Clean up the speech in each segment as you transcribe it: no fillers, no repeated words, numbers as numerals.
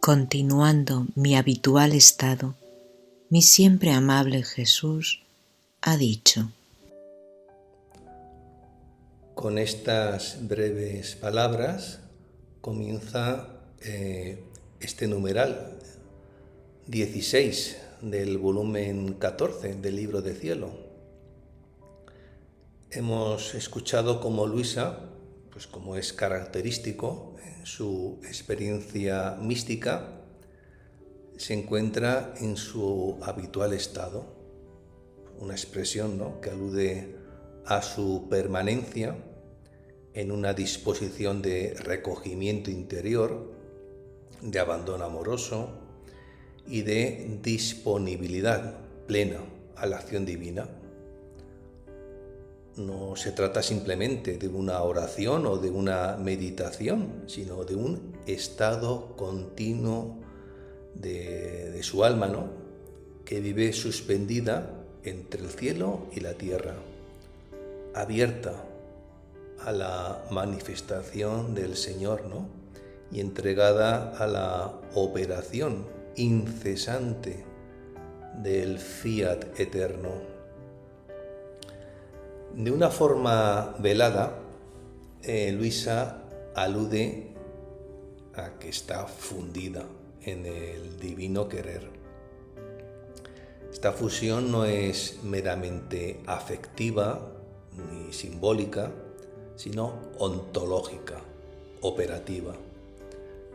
continuando mi habitual estado, mi siempre amable Jesús ha dicho: Con estas breves palabras comienza este numeral 16 del volumen 14 del Libro de Cielo. Hemos escuchado cómo Luisa, pues como es característico en su experiencia mística, se encuentra en su habitual estado, una expresión, ¿no?, que alude a su permanencia en una disposición de recogimiento interior, de abandono amoroso y de disponibilidad plena a la acción divina. No se trata simplemente de una oración o de una meditación, sino de un estado continuo de su alma, ¿no?, que vive suspendida entre el cielo y la tierra, abierta a la manifestación del Señor, ¿no?, y entregada a la operación incesante del fiat eterno. De una forma velada, Luisa alude a que está fundida en el divino querer. Esta fusión no es meramente afectiva ni simbólica, sino ontológica, operativa.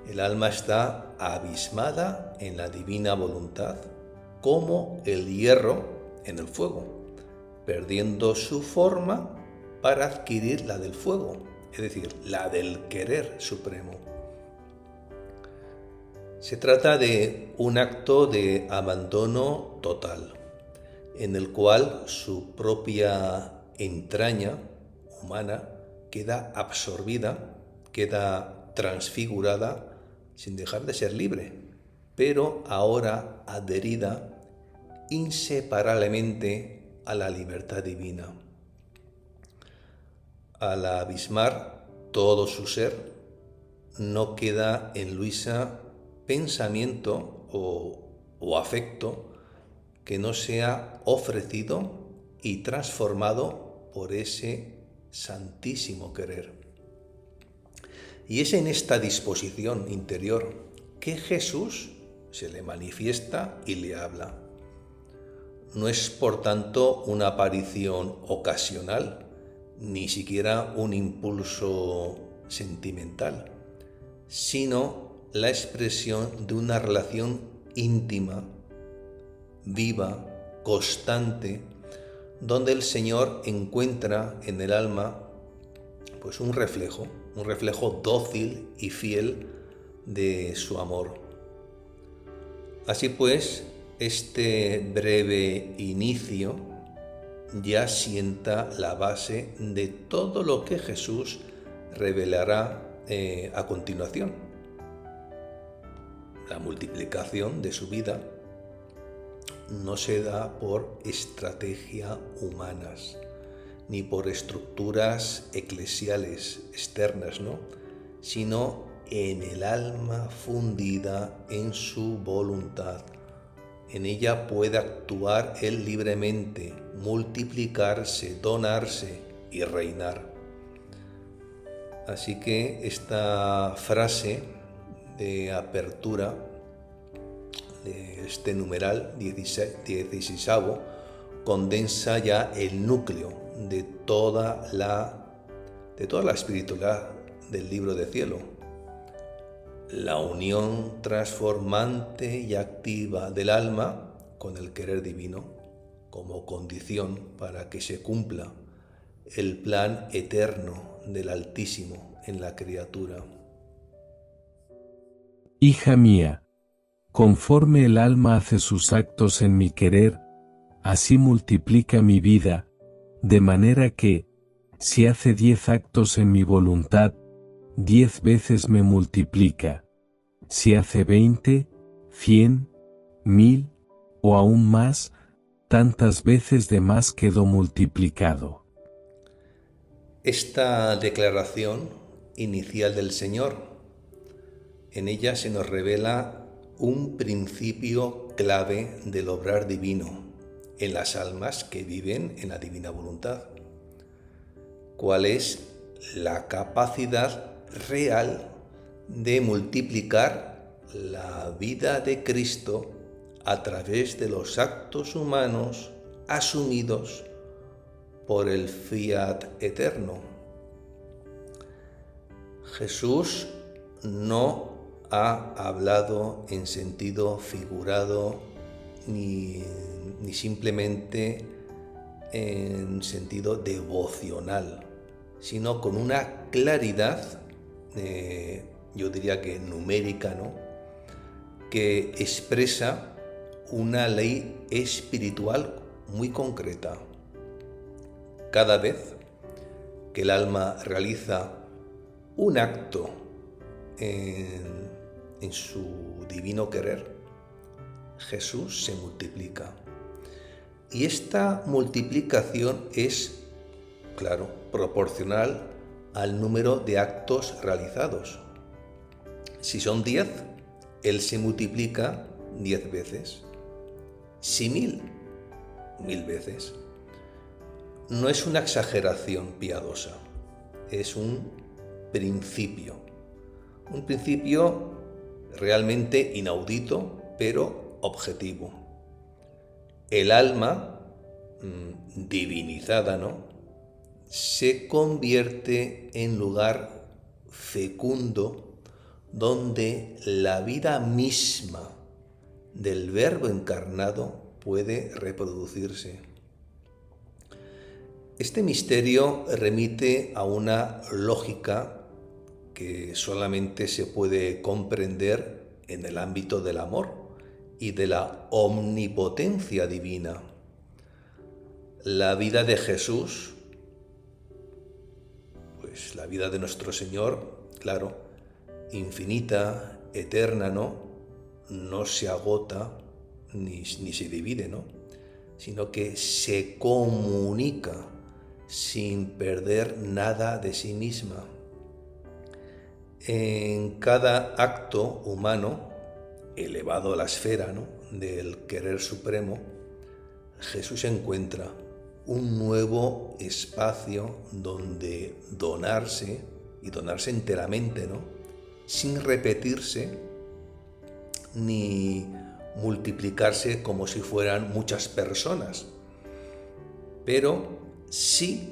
El alma está abismada en la divina voluntad, como el hierro en el fuego, perdiendo su forma para adquirir la del fuego, es decir, la del querer supremo. Se trata de un acto de abandono total, en el cual su propia entraña humana queda absorbida, queda transfigurada, sin dejar de ser libre, pero ahora adherida inseparablemente a la libertad divina. Al abismar todo su ser, no queda en Luisa pensamiento o afecto que no sea ofrecido y transformado por ese santísimo querer. Y es en esta disposición interior que Jesús se le manifiesta y le habla. No es, por tanto, una aparición ocasional, ni siquiera un impulso sentimental, sino la expresión de una relación íntima, viva, constante, donde el Señor encuentra en el alma pues un reflejo dócil y fiel de su amor. Así pues, este breve inicio ya sienta la base de todo lo que Jesús revelará a continuación. La multiplicación de su vida no se da por estrategia humanas, ni por estructuras eclesiales externas, ¿no?, sino en el alma fundida en su voluntad. En ella puede actuar Él libremente, multiplicarse, donarse y reinar. Así que esta frase de apertura de este numeral 16 condensa ya el núcleo de toda la espiritualidad del Libro de Cielo. La unión transformante y activa del alma con el querer divino como condición para que se cumpla el plan eterno del Altísimo en la criatura. Hija mía, conforme el alma hace sus actos en mi querer, así multiplica mi vida, de manera que, si hace 10 actos en mi voluntad, 10 veces me multiplica. Si hace 20, 100, 1000, o aún más, tantas veces de más quedó multiplicado. Esta declaración inicial del Señor, en ella se nos revela un principio clave del obrar divino en las almas que viven en la divina voluntad. ¿Cuál es la capacidad real de multiplicar la vida de Cristo a través de los actos humanos asumidos por el fiat eterno? Jesús no ha hablado en sentido figurado ni simplemente en sentido devocional, sino con una claridad, yo diría que numérica, ¿no?, que expresa una ley espiritual muy concreta. Cada vez que el alma realiza un acto en su divino querer, Jesús se multiplica. Y esta multiplicación es, claro, proporcional al número de actos realizados. Si son 10, Él se multiplica 10 veces. Si 1000 veces. No es una exageración piadosa, es un principio realmente inaudito, pero objetivo. El alma, divinizada, ¿no?, se convierte en lugar fecundo donde la vida misma del Verbo encarnado puede reproducirse. Este misterio remite a una lógica que solamente se puede comprender en el ámbito del amor y de la omnipotencia divina. La vida de Jesús, pues la vida de nuestro Señor, claro, infinita, eterna, no se agota ni se divide, sino que se comunica sin perder nada de sí misma. En cada acto humano, elevado a la esfera, del querer supremo, Jesús encuentra un nuevo espacio donde donarse, y donarse enteramente, sin repetirse ni multiplicarse como si fueran muchas personas, pero sí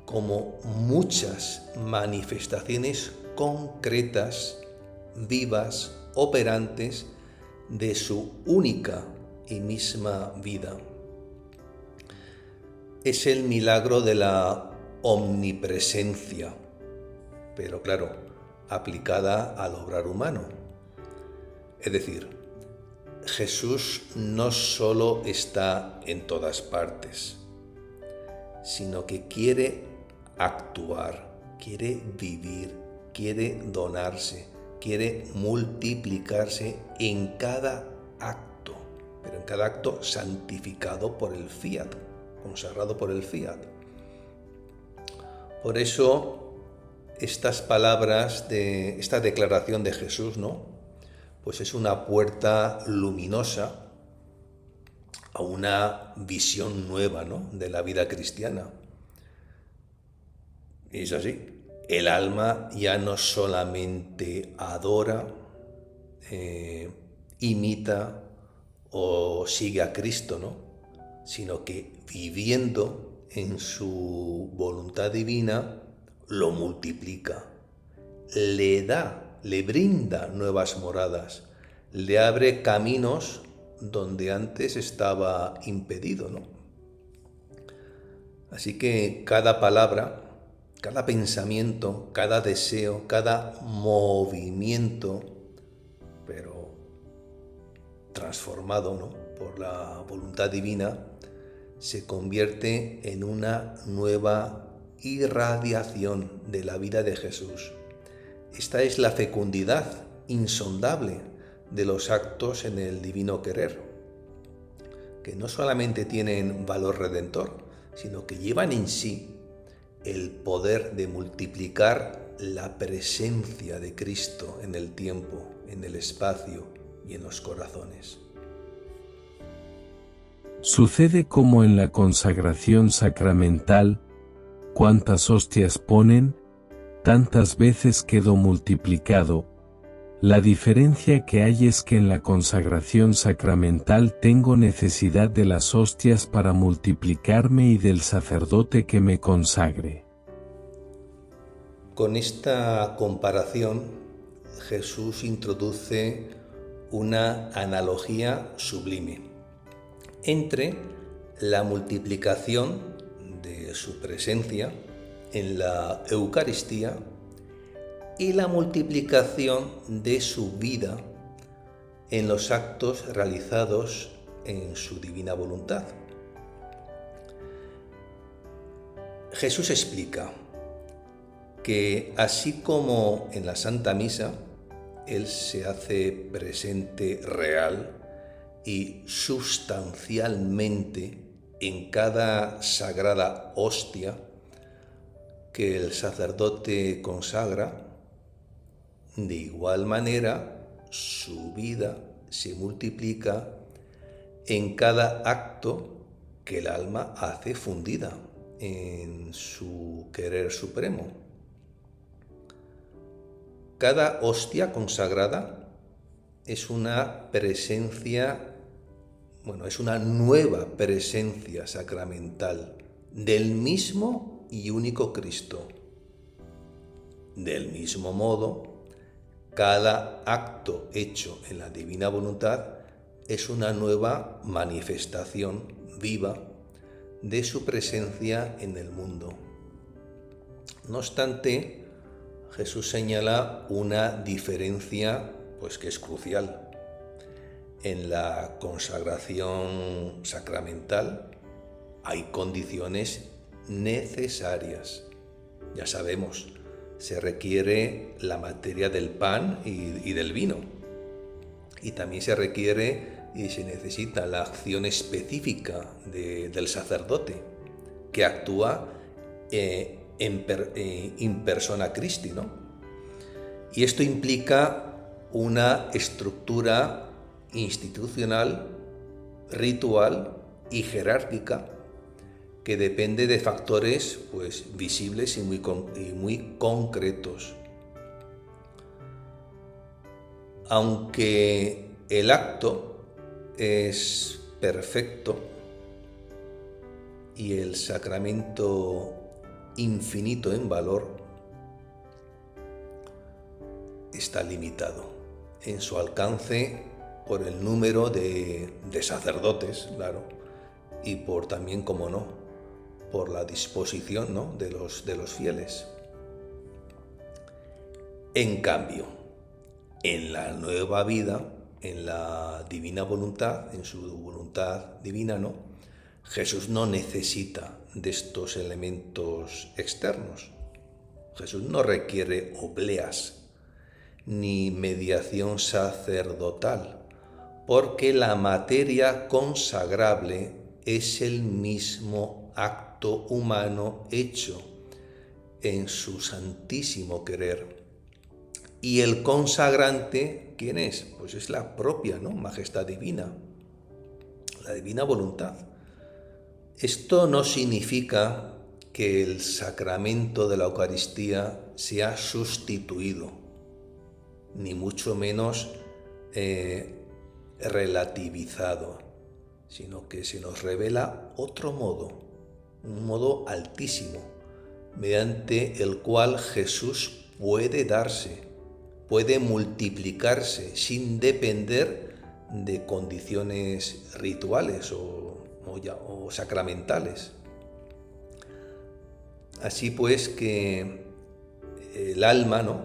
como muchas manifestaciones concretas, vivas, operantes de su única y misma vida. Es el milagro de la omnipresencia, pero claro, aplicada al obrar humano. Es decir, Jesús no solo está en todas partes, sino que quiere actuar, quiere vivir, quiere donarse, quiere multiplicarse en cada acto, pero en cada acto santificado por el fiat, consagrado por el fiat. Por eso estas palabras de esta declaración de Jesús, pues es una puerta luminosa a una visión nueva, de la vida cristiana. Y es así. El alma ya no solamente adora, imita o sigue a Cristo, sino que viviendo en su voluntad divina lo multiplica, le brinda nuevas moradas, le abre caminos donde antes estaba impedido, Así que cada palabra, cada pensamiento, cada deseo, cada movimiento, pero transformado, por la voluntad divina, se convierte en una nueva irradiación de la vida de Jesús. Esta es la fecundidad insondable de los actos en el divino querer, que no solamente tienen valor redentor, sino que llevan en sí el poder de multiplicar la presencia de Cristo en el tiempo, en el espacio, y en los corazones. Sucede como en la consagración sacramental, cuantas hostias ponen, tantas veces quedo multiplicado. La diferencia que hay es que en la consagración sacramental tengo necesidad de las hostias para multiplicarme y del sacerdote que me consagre. Con esta comparación, Jesús introduce una analogía sublime entre la multiplicación de su presencia en la Eucaristía y la multiplicación de su vida en los actos realizados en su divina voluntad. Jesús explica que así como en la Santa Misa Él se hace presente real y sustancialmente en cada sagrada hostia que el sacerdote consagra, de igual manera su vida se multiplica en cada acto que el alma hace fundida en su querer supremo. Cada hostia consagrada es una presencia, es una nueva presencia sacramental del mismo y único Cristo. Del mismo modo, cada acto hecho en la divina voluntad es una nueva manifestación viva de su presencia en el mundo. No obstante, Jesús señala una diferencia que es crucial. En la consagración sacramental hay condiciones necesarias. Ya sabemos, se requiere la materia del pan y del vino. Y también se requiere y se necesita la acción específica del sacerdote, que actúa in persona Christi, ¿no? Y esto implica una estructura institucional, ritual y jerárquica que depende de factores visibles y muy concretos. Aunque el acto es perfecto y el sacramento infinito en valor, está limitado en su alcance por el número de sacerdotes, claro, y también, como no, por la disposición, ¿no?, de los fieles. En cambio, en la nueva vida, en la divina voluntad, en su voluntad divina, ¿no?, Jesús no necesita de estos elementos externos. Jesús no requiere obleas ni mediación sacerdotal, porque la materia consagrable es el mismo acto humano hecho en su santísimo querer. Y el consagrante, ¿quién es? Es la propia, ¿no?, majestad divina, la divina voluntad. Esto no significa que el sacramento de la Eucaristía sea sustituido, ni mucho menos relativizado, sino que se nos revela otro modo, un modo altísimo, mediante el cual Jesús puede multiplicarse sin depender de condiciones rituales o sacramentales. Así pues que el alma, ¿no?,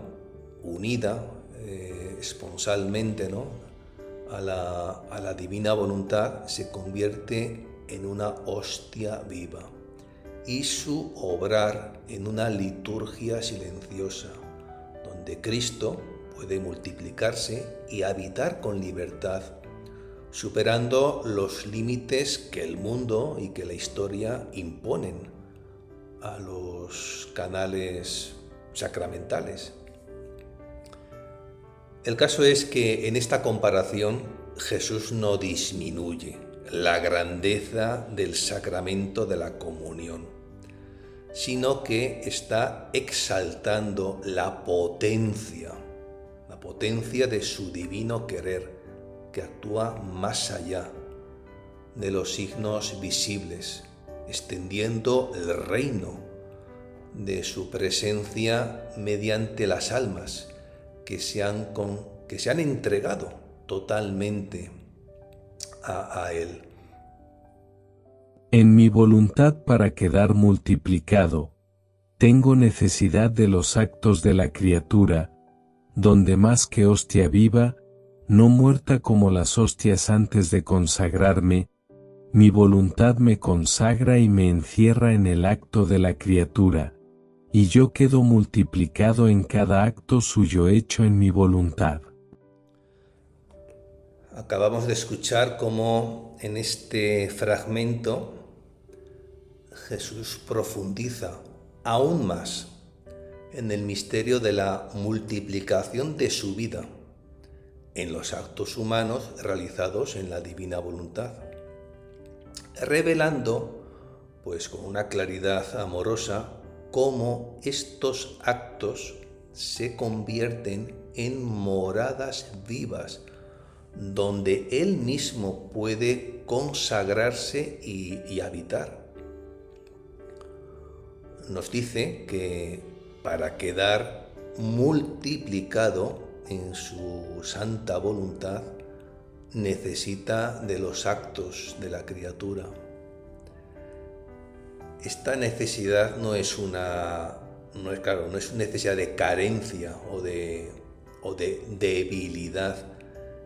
unida esponsalmente, ¿no?, a la divina voluntad, se convierte en una hostia viva y su obrar en una liturgia silenciosa, donde Cristo puede multiplicarse y habitar con libertad, superando los límites que el mundo y que la historia imponen a los canales sacramentales. El caso es que en esta comparación Jesús no disminuye la grandeza del sacramento de la comunión, sino que está exaltando la potencia de su divino querer, que actúa más allá de los signos visibles, extendiendo el reino de su presencia mediante las almas que se han entregado totalmente a Él. En mi voluntad para quedar multiplicado, tengo necesidad de los actos de la criatura, donde más que hostia viva, no muerta como las hostias antes de consagrarme, mi voluntad me consagra y me encierra en el acto de la criatura, y yo quedo multiplicado en cada acto suyo hecho en mi voluntad. Acabamos de escuchar cómo en este fragmento Jesús profundiza aún más en el misterio de la multiplicación de su vida en los actos humanos realizados en la divina voluntad, revelando, pues con una claridad amorosa, cómo estos actos se convierten en moradas vivas, donde Él mismo puede consagrarse y habitar. Nos dice que para quedar multiplicado en su santa voluntad, necesita de los actos de la criatura. Esta necesidad no es una necesidad de carencia o de debilidad,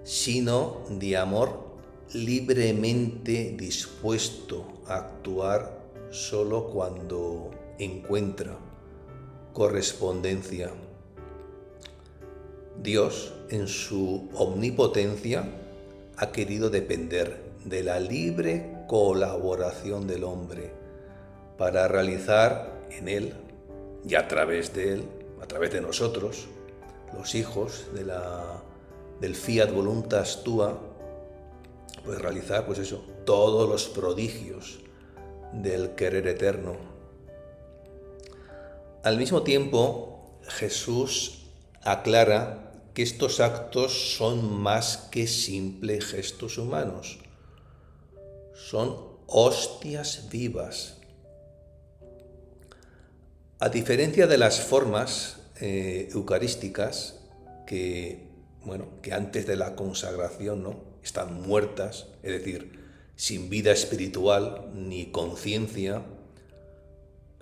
sino de amor libremente dispuesto a actuar solo cuando encuentra correspondencia. Dios, en su omnipotencia, ha querido depender de la libre colaboración del hombre para realizar en él y a través de él, a través de nosotros, los hijos del fiat voluntas tua, pues realizar todos los prodigios del querer eterno. Al mismo tiempo, Jesús aclara que estos actos son más que simples gestos humanos, son hostias vivas. A diferencia de las formas eucarísticas que antes de la consagración están muertas, es decir, sin vida espiritual ni conciencia,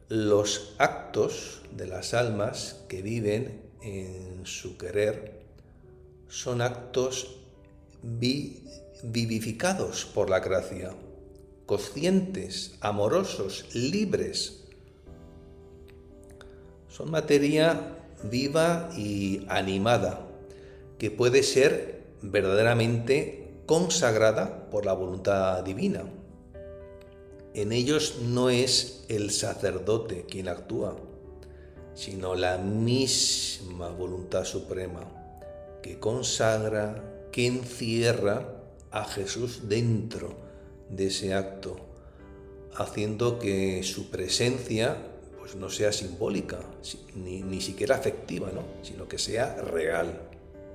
los actos de las almas que viven en su querer son actos vivificados por la gracia, conscientes, amorosos, libres. Son materia viva y animada, que puede ser verdaderamente consagrada por la voluntad divina. En ellos no es el sacerdote quien actúa, sino la misma voluntad suprema que consagra, que encierra a Jesús dentro de ese acto, haciendo que su presencia no sea simbólica, ni siquiera afectiva, sino que sea real,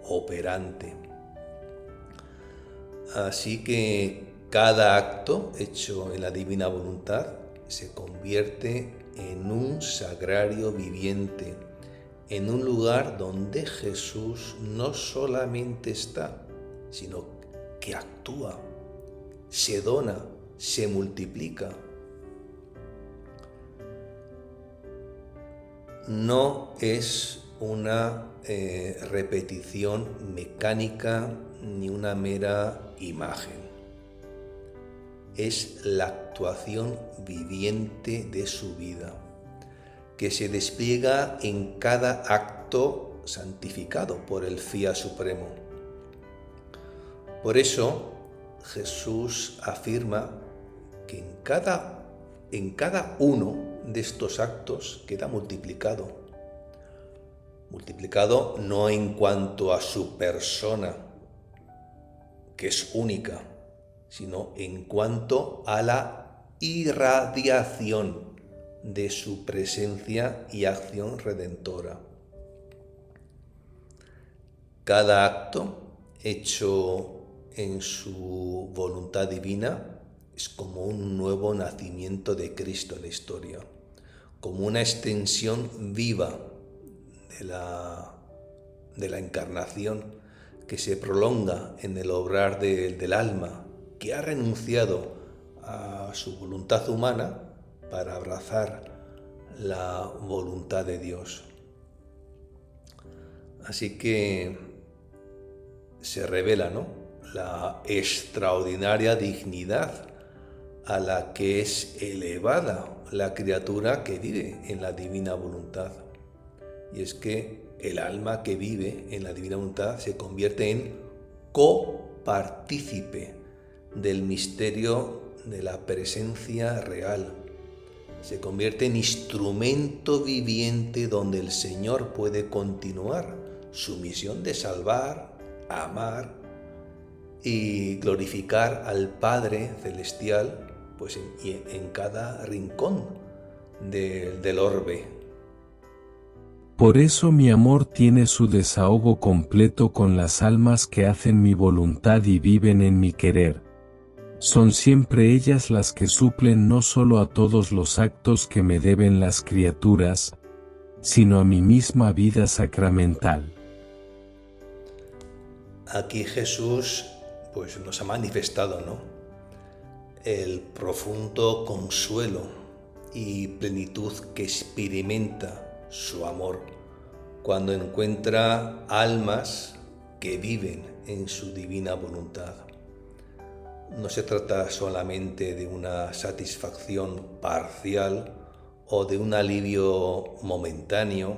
operante. Así que cada acto hecho en la divina voluntad se convierte en un sagrario viviente, en un lugar donde Jesús no solamente está, sino que actúa, se dona, se multiplica. No es una repetición mecánica ni una mera imagen. Es la actuación viviente de su vida, que se despliega en cada acto santificado por el fiat supremo. Por eso Jesús afirma que en cada uno de estos actos queda multiplicado. multiplicado no en cuanto a su persona, que es única, sino en cuanto a la irradiación de su presencia y acción redentora. Cada acto hecho en su voluntad divina es como un nuevo nacimiento de Cristo en la historia, como una extensión viva de la encarnación que se prolonga en el obrar del alma, que ha renunciado a su voluntad humana para abrazar la voluntad de Dios. Así que se revela, ¿no?, la extraordinaria dignidad a la que es elevada la criatura que vive en la divina voluntad. Y es que el alma que vive en la divina voluntad se convierte en copartícipe del misterio de la presencia real. Se convierte en instrumento viviente donde el Señor puede continuar su misión de salvar, amar y glorificar al Padre Celestial, pues en cada rincón del orbe. Por eso mi amor tiene su desahogo completo con las almas que hacen mi voluntad y viven en mi querer. Son siempre ellas las que suplen no solo a todos los actos que me deben las criaturas, sino a mi misma vida sacramental. Aquí Jesús pues nos ha manifestado, ¿no?, el profundo consuelo y plenitud que experimenta su amor cuando encuentra almas que viven en su divina voluntad. No se trata solamente de una satisfacción parcial o de un alivio momentáneo,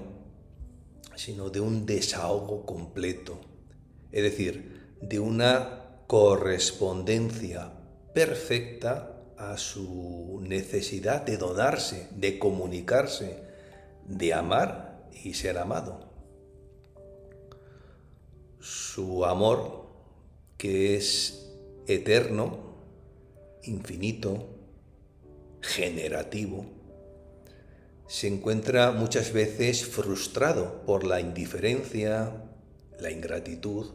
sino de un desahogo completo, es decir, de una correspondencia perfecta a su necesidad de donarse, de comunicarse, de amar y ser amado. Su amor, que es eterno, infinito, generativo, se encuentra muchas veces frustrado por la indiferencia, la ingratitud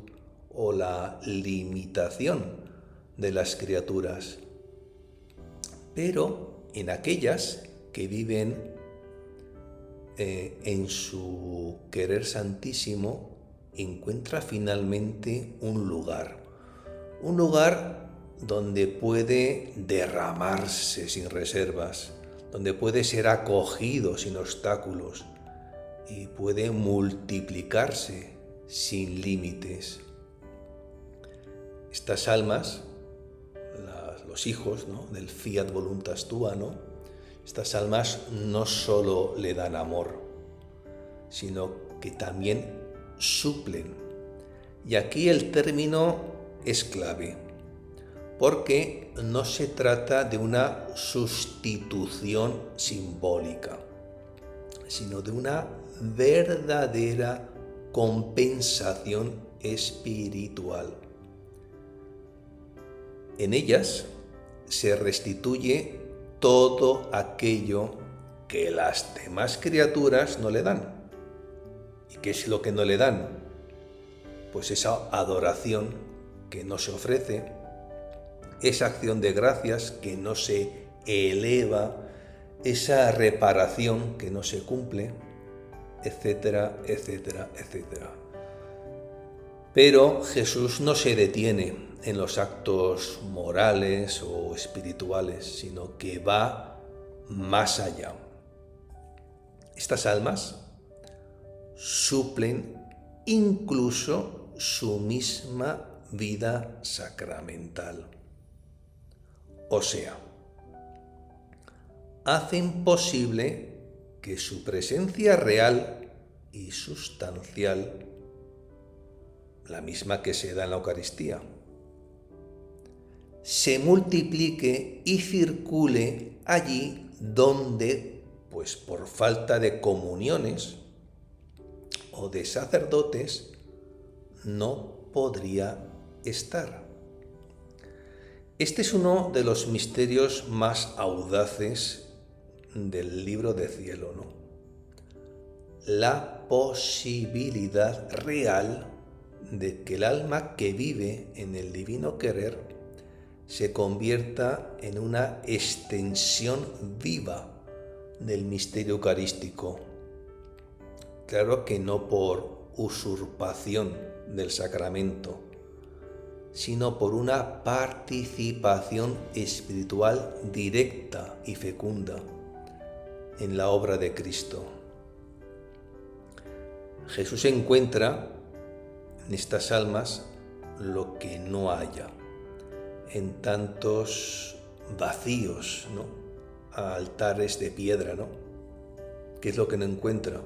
o la limitación de las criaturas. Pero en aquellas que viven en su querer santísimo, encuentra finalmente un lugar donde puede derramarse sin reservas, donde puede ser acogido sin obstáculos y puede multiplicarse sin límites. Estas almas, los hijos, ¿no?, del fiat voluntas tua, ¿no?, estas almas no solo le dan amor, sino que también suplen. Y aquí el término es clave, porque no se trata de una sustitución simbólica, sino de una verdadera compensación espiritual. En ellas se restituye todo aquello que las demás criaturas no le dan. ¿Y qué es lo que no le dan? Pues esa adoración que no se ofrece, esa acción de gracias que no se eleva, esa reparación que no se cumple, etcétera, etcétera, etcétera. Pero Jesús no se detiene en los actos morales o espirituales, sino que va más allá. Estas almas suplen incluso su misma vida sacramental. O sea, hacen posible que su presencia real y sustancial, la misma que se da en la Eucaristía, se multiplique y circule allí donde, pues por falta de comuniones, o de sacerdotes no podría estar. Este es uno de los misterios más audaces del libro de cielo, ¿no? La posibilidad real de que el alma que vive en el divino querer se convierta en una extensión viva del misterio eucarístico. Claro que no por usurpación del sacramento, sino por una participación espiritual directa y fecunda en la obra de Cristo. Jesús encuentra en estas almas lo que no haya en tantos vacíos, ¿no? Altares de piedra, ¿no? ¿Qué es lo que no encuentra?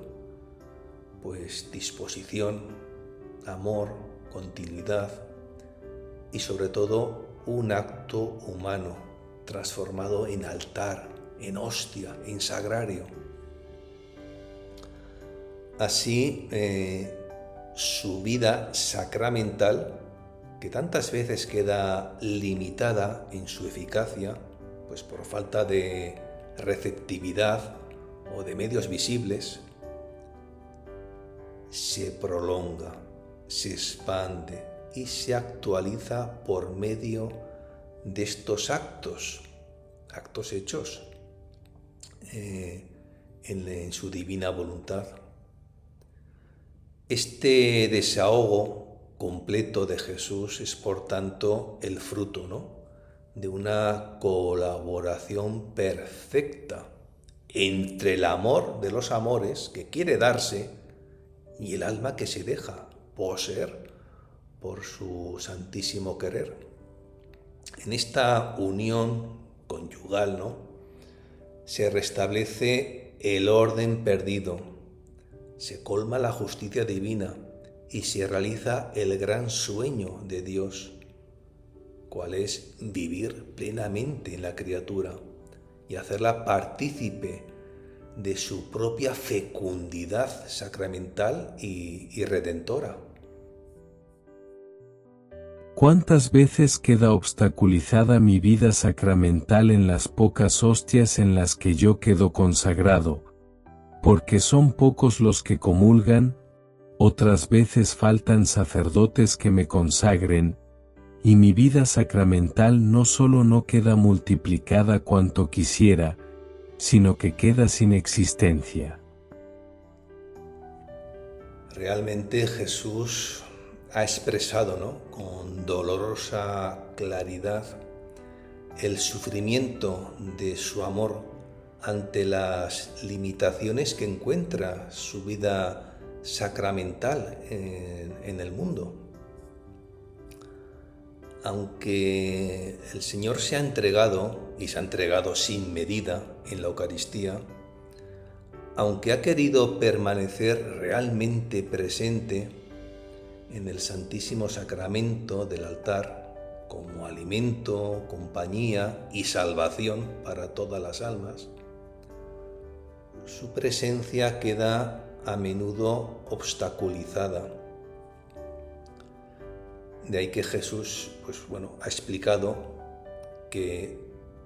Pues disposición, amor, continuidad y sobre todo un acto humano transformado en altar, en hostia, en sagrario. Así, su vida sacramental, que tantas veces queda limitada en su eficacia, pues por falta de receptividad o de medios visibles, se prolonga, se expande y se actualiza por medio de estos actos hechos en su divina voluntad. Este desahogo completo de Jesús es, por tanto, el fruto, ¿no?, de una colaboración perfecta entre el amor de los amores que quiere darse y el alma que se deja poseer por su santísimo querer. En esta unión conyugal, ¿no?, se restablece el orden perdido, se colma la justicia divina y se realiza el gran sueño de Dios, cual es vivir plenamente en la criatura y hacerla partícipe de su propia fecundidad sacramental y redentora. ¿Cuántas veces queda obstaculizada mi vida sacramental en las pocas hostias en las que yo quedo consagrado? Porque son pocos los que comulgan, otras veces faltan sacerdotes que me consagren, y mi vida sacramental no solo no queda multiplicada cuanto quisiera, sino que queda sin existencia. Realmente Jesús ha expresado, ¿no?, con dolorosa claridad el sufrimiento de su amor ante las limitaciones que encuentra su vida sacramental en el mundo. Aunque el Señor se ha entregado, y se ha entregado sin medida en la Eucaristía, aunque ha querido permanecer realmente presente en el Santísimo Sacramento del altar como alimento, compañía y salvación para todas las almas, su presencia queda a menudo obstaculizada. De ahí que Jesús, ha explicado que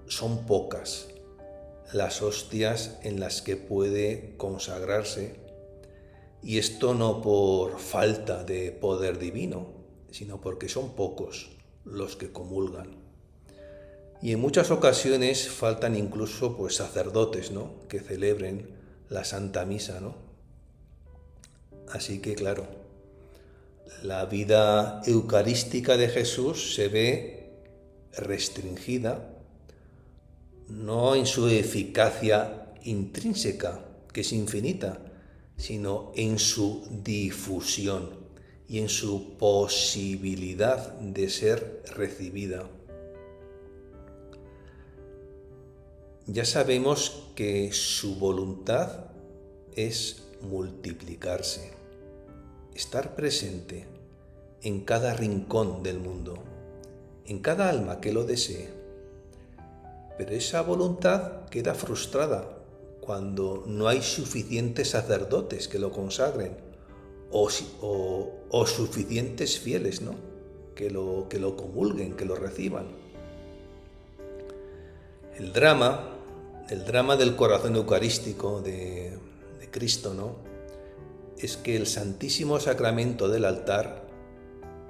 son pocas las hostias en las que puede consagrarse, y esto no por falta de poder divino, sino porque son pocos los que comulgan. Y en muchas ocasiones faltan incluso sacerdotes, ¿no?, que celebren la Santa Misa, ¿no? Así que claro, la vida eucarística de Jesús se ve restringida, no en su eficacia intrínseca, que es infinita, sino en su difusión y en su posibilidad de ser recibida. Ya sabemos que su voluntad es multiplicarse, estar presente en cada rincón del mundo, en cada alma que lo desee. Pero esa voluntad queda frustrada cuando no hay suficientes sacerdotes que lo consagren o suficientes fieles, ¿no? Que lo comulguen, que lo reciban. El drama del corazón eucarístico de Cristo, ¿no? Es que el Santísimo Sacramento del altar,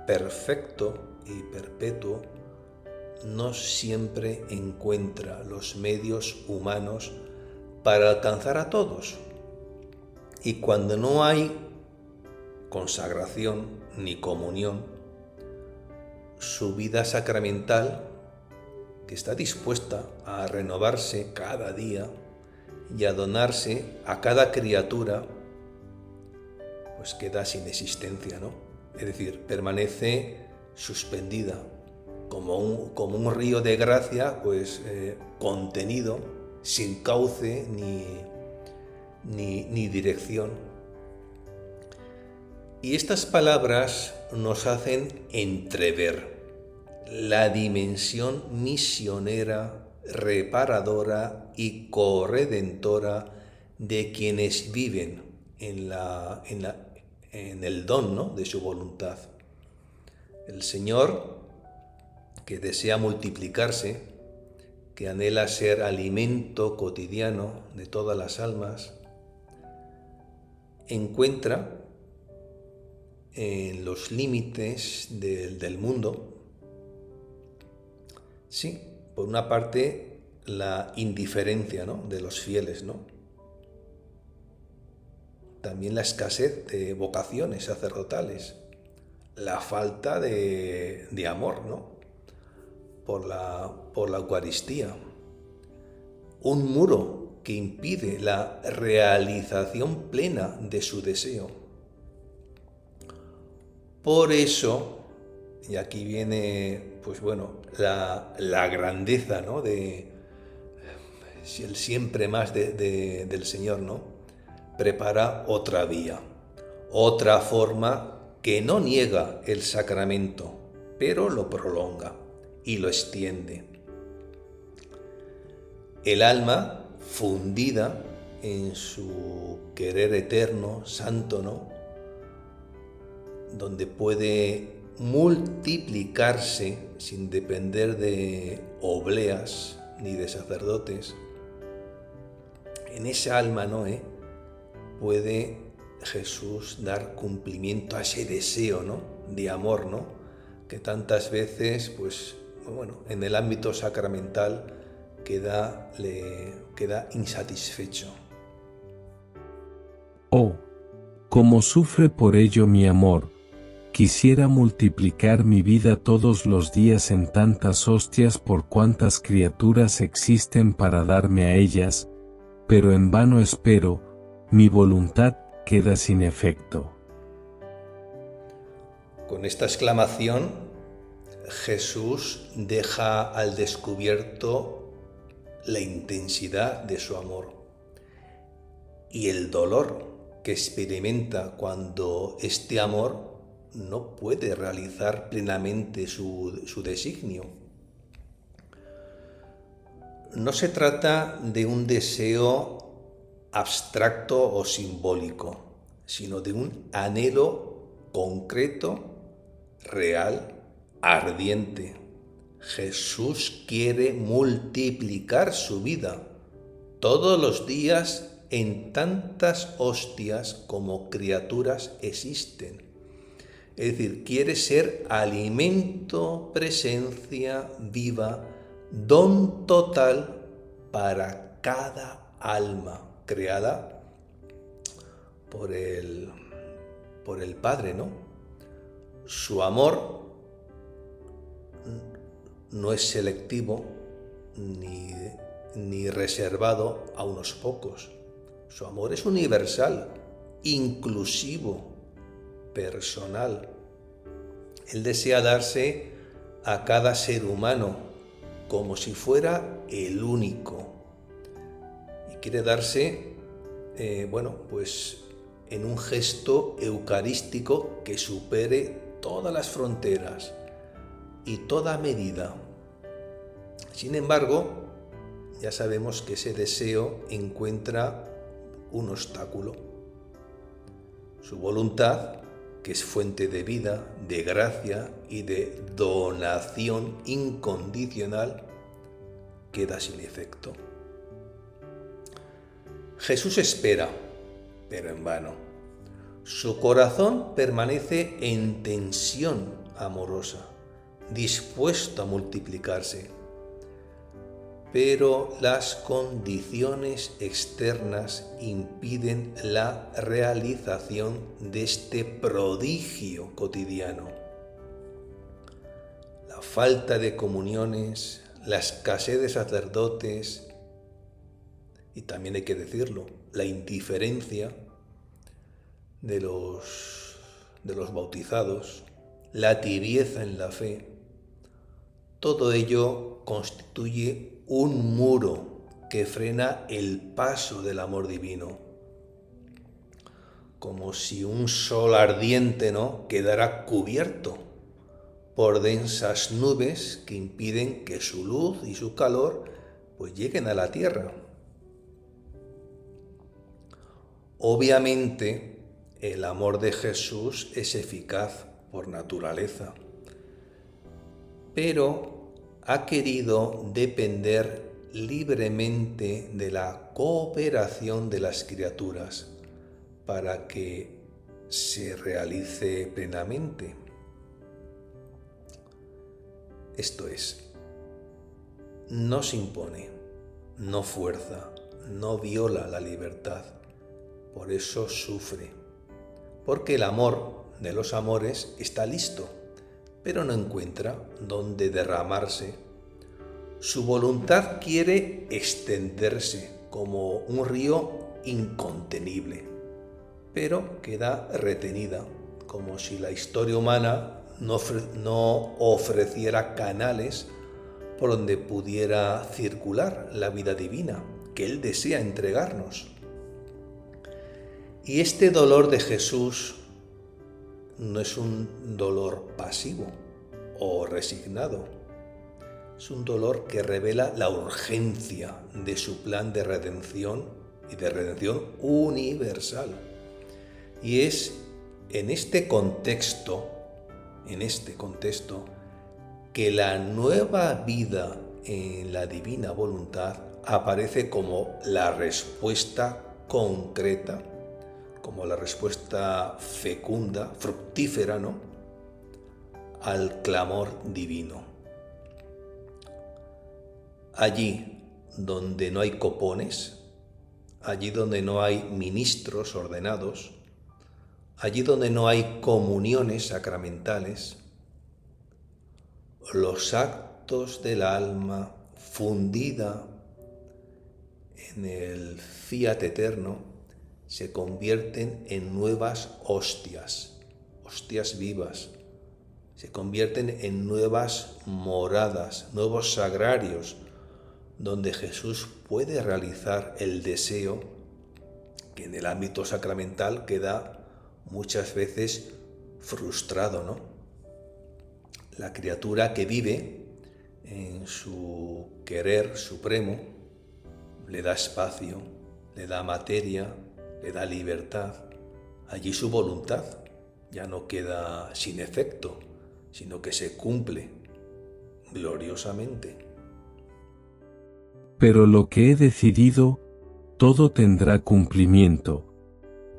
perfecto y perpetuo, no siempre encuentra los medios humanos para alcanzar a todos. Y cuando no hay consagración ni comunión, su vida sacramental, que está dispuesta a renovarse cada día y a donarse a cada criatura, pues queda sin existencia, ¿no? Es decir, permanece suspendida, como un río de gracia, pues contenido, sin cauce ni dirección. Y estas palabras nos hacen entrever la dimensión misionera, reparadora y corredentora de quienes viven en el don, ¿no?, de su voluntad. El Señor, que desea multiplicarse, que anhela ser alimento cotidiano de todas las almas, encuentra en los límites del mundo, sí, por una parte la indiferencia, ¿no?, de los fieles, ¿no? También la escasez de vocaciones sacerdotales, la falta de amor, ¿no?, por la Eucaristía, un muro que impide la realización plena de su deseo. Por eso, y aquí viene, pues bueno, la grandeza, ¿no?, de el siempre más del Señor, ¿no?, prepara otra vía, otra forma que no niega el sacramento, pero lo prolonga y lo extiende. El alma, fundida en su querer eterno, santo, ¿no?, donde puede multiplicarse sin depender de obleas ni de sacerdotes, en esa alma, ¿no?, puede Jesús dar cumplimiento a ese deseo, ¿no?, de amor, ¿no?, que tantas veces, pues bueno, en el ámbito sacramental queda insatisfecho. Oh, cómo sufre por ello mi amor. Quisiera multiplicar mi vida todos los días en tantas hostias por cuantas criaturas existen para darme a ellas, pero en vano espero, mi voluntad queda sin efecto. Con esta exclamación, Jesús deja al descubierto la intensidad de su amor y el dolor que experimenta cuando este amor no puede realizar plenamente su designio. No se trata de un deseo abstracto o simbólico, sino de un anhelo concreto, real, ardiente. Jesús quiere multiplicar su vida todos los días en tantas hostias como criaturas existen. Es decir, quiere ser alimento, presencia viva, don total para cada alma creada por el Padre, ¿no? Su amor no es selectivo ni reservado a unos pocos. Su amor es universal, inclusivo, personal. Él desea darse a cada ser humano como si fuera el único. Y quiere darse, pues en un gesto eucarístico que supere todas las fronteras y toda medida. Sin embargo, ya sabemos que ese deseo encuentra un obstáculo. Su voluntad, que es fuente de vida, de gracia y de donación incondicional, queda sin efecto. Jesús espera, pero en vano. Su corazón permanece en tensión amorosa, dispuesto a multiplicarse. Pero las condiciones externas impiden la realización de este prodigio cotidiano. La falta de comuniones, la escasez de sacerdotes y también hay que decirlo, la indiferencia de los bautizados, la tibieza en la fe, todo ello constituye un muro que frena el paso del amor divino, como si un sol ardiente, quedara cubierto por densas nubes que impiden que su luz y su calor pues lleguen a la tierra. Obviamente, el amor de Jesús es eficaz por naturaleza, pero ha querido depender libremente de la cooperación de las criaturas para que se realice plenamente. Esto es, no se impone, no fuerza, no viola la libertad, por eso sufre, porque el amor de los amores está listo, pero no encuentra dónde derramarse. Su voluntad quiere extenderse como un río incontenible, pero queda retenida, como si la historia humana no ofreciera canales por donde pudiera circular la vida divina que Él desea entregarnos. Y este dolor de Jesús no es un dolor pasivo o resignado, es un dolor que revela la urgencia de su plan de redención y de redención universal. Y es en este contexto que la nueva vida en la divina voluntad aparece como la respuesta concreta, como la respuesta fecunda, fructífera, al clamor divino. Allí donde no hay copones, allí donde no hay ministros ordenados, allí donde no hay comuniones sacramentales, los actos del alma fundida en el fiat eterno se convierten en nuevas hostias vivas, se convierten en nuevas moradas, nuevos sagrarios, donde Jesús puede realizar el deseo que en el ámbito sacramental queda muchas veces frustrado, La criatura que vive en su querer supremo le da espacio, le da materia, le da libertad. Allí su voluntad ya no queda sin efecto, sino que se cumple gloriosamente. Pero lo que he decidido, todo tendrá cumplimiento.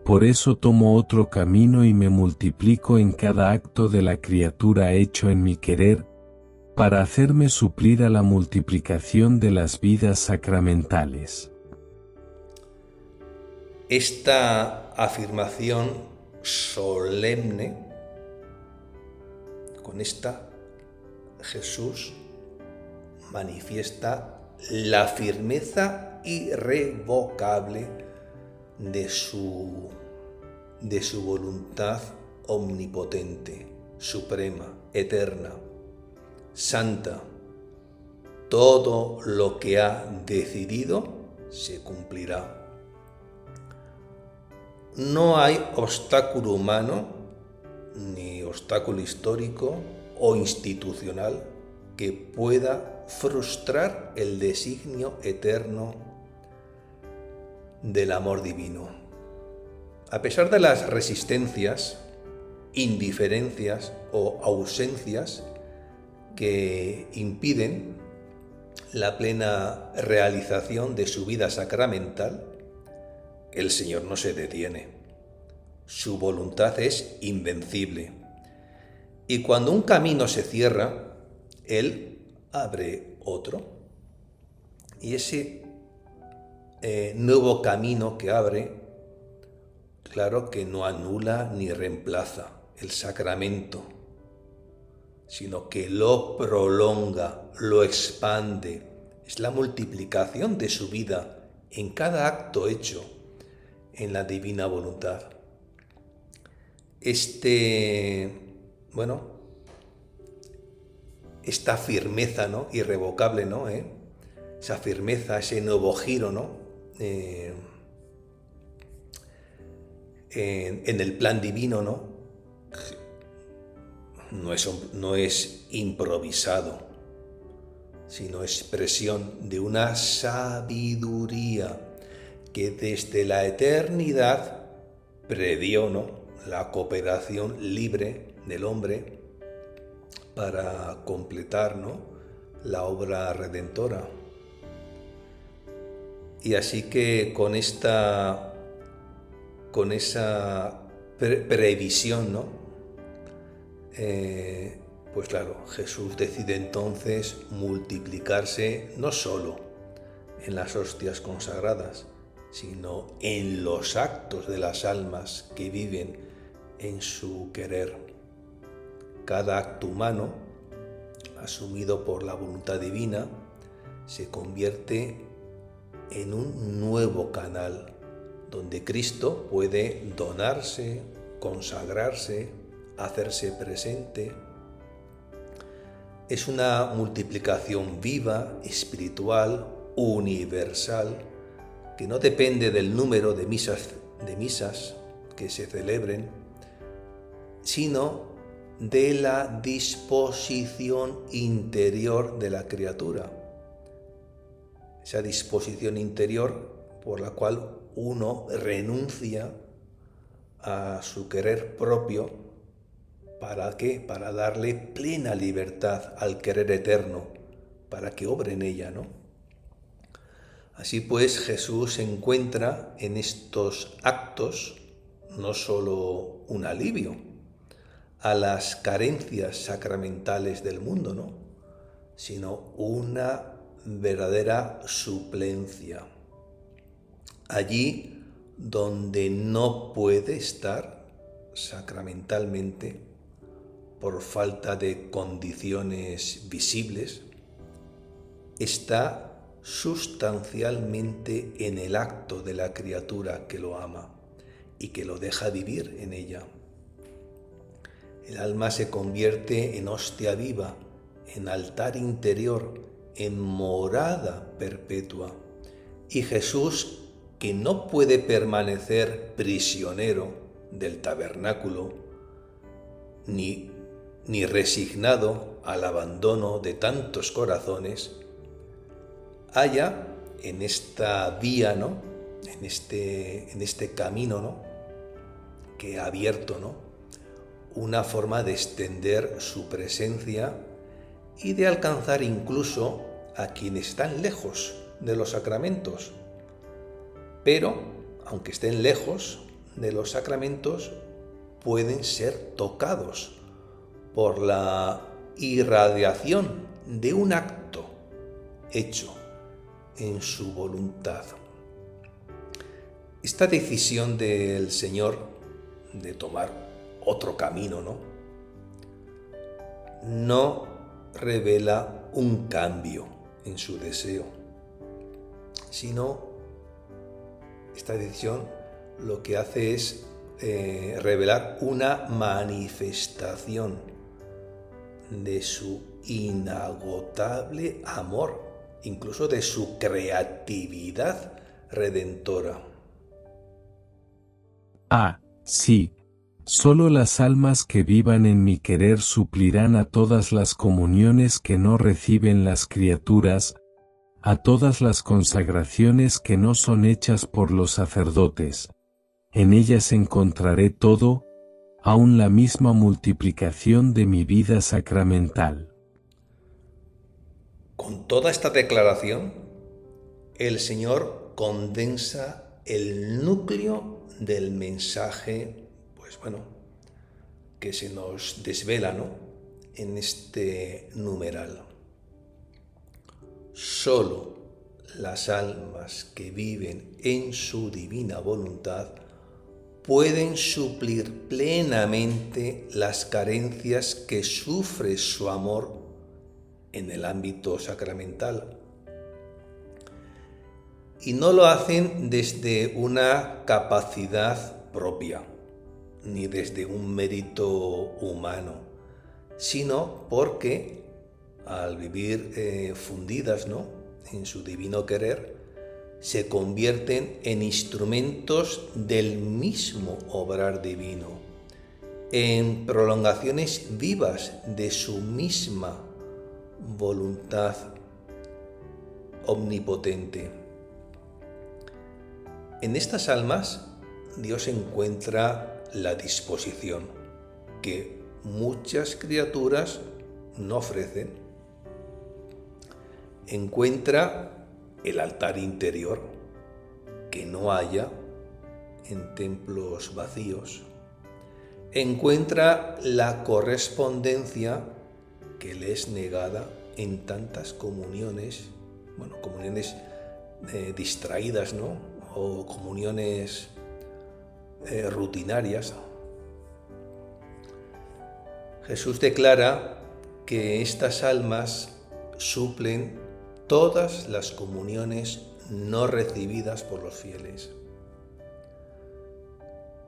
Por eso tomo otro camino y me multiplico en cada acto de la criatura hecho en mi querer, para hacerme suplir a la multiplicación de las vidas sacramentales. Esta afirmación solemne, con esta Jesús manifiesta la firmeza irrevocable de su voluntad omnipotente, suprema, eterna, santa. Todo lo que ha decidido se cumplirá. No hay obstáculo humano, ni obstáculo histórico o institucional que pueda frustrar el designio eterno del amor divino. A pesar de las resistencias, indiferencias o ausencias que impiden la plena realización de su vida sacramental, el Señor no se detiene. Su voluntad es invencible. Y cuando un camino se cierra, Él abre otro. Y ese nuevo camino que abre, claro que no anula ni reemplaza el sacramento, sino que lo prolonga, lo expande. Es la multiplicación de su vida en cada acto hecho en la divina voluntad. Esta firmeza, ¿no?, irrevocable, ¿no?, esa firmeza, ese nuevo giro, ¿no?, en el plan divino, ¿no?, no es improvisado, sino expresión de una sabiduría que desde la eternidad predió, ¿no?, la cooperación libre del hombre para completar, ¿no?, la obra redentora. Y así que con esa previsión, ¿no?, pues claro, Jesús decide entonces multiplicarse no solo en las hostias consagradas, sino en los actos de las almas que viven en su querer. Cada acto humano, asumido por la voluntad divina, se convierte en un nuevo canal donde Cristo puede donarse, consagrarse, hacerse presente. Es una multiplicación viva, espiritual, universal, que no depende del número de misas que se celebren, sino de la disposición interior de la criatura. Esa disposición interior por la cual uno renuncia a su querer propio. ¿Para qué? Para darle plena libertad al querer eterno, para que obre en ella, ¿no? Así pues, Jesús encuentra en estos actos no solo un alivio a las carencias sacramentales del mundo, ¿no?, sino una verdadera suplencia. Allí donde no puede estar sacramentalmente por falta de condiciones visibles, está sustancialmente en el acto de la criatura que lo ama y que lo deja vivir en ella. El alma se convierte en hostia viva, en altar interior, en morada perpetua. Y Jesús, que no puede permanecer prisionero del tabernáculo, ni resignado al abandono de tantos corazones, halla en esta vía, ¿no?, en este camino, ¿no?, que ha abierto, ¿no?, una forma de extender su presencia y de alcanzar incluso a quienes están lejos de los sacramentos. Pero, aunque estén lejos de los sacramentos, pueden ser tocados por la irradiación de un acto hecho en su voluntad. Esta decisión del Señor de tomar otro camino, no revela un cambio en su deseo, sino esta decisión lo que hace es revelar una manifestación de su inagotable amor, incluso de su creatividad redentora. Ah, sí, solo las almas que vivan en mi querer suplirán a todas las comuniones que no reciben las criaturas, a todas las consagraciones que no son hechas por los sacerdotes, en ellas encontraré todo, aun la misma multiplicación de mi vida sacramental. Con toda esta declaración, el Señor condensa el núcleo del mensaje, que se nos desvela, ¿no?, en este numeral. Solo las almas que viven en su divina voluntad pueden suplir plenamente las carencias que sufre su amor en el ámbito sacramental. Y no lo hacen desde una capacidad propia, ni desde un mérito humano, sino porque al vivir fundidas, ¿no?, en su divino querer, se convierten en instrumentos del mismo obrar divino, en prolongaciones vivas de su misma voluntad omnipotente. En estas almas, Dios encuentra la disposición que muchas criaturas no ofrecen. Encuentra el altar interior que no haya en templos vacíos. Encuentra la correspondencia que le es negada en tantas comuniones, comuniones distraídas, ¿no?, o comuniones rutinarias. Jesús declara que estas almas suplen todas las comuniones no recibidas por los fieles.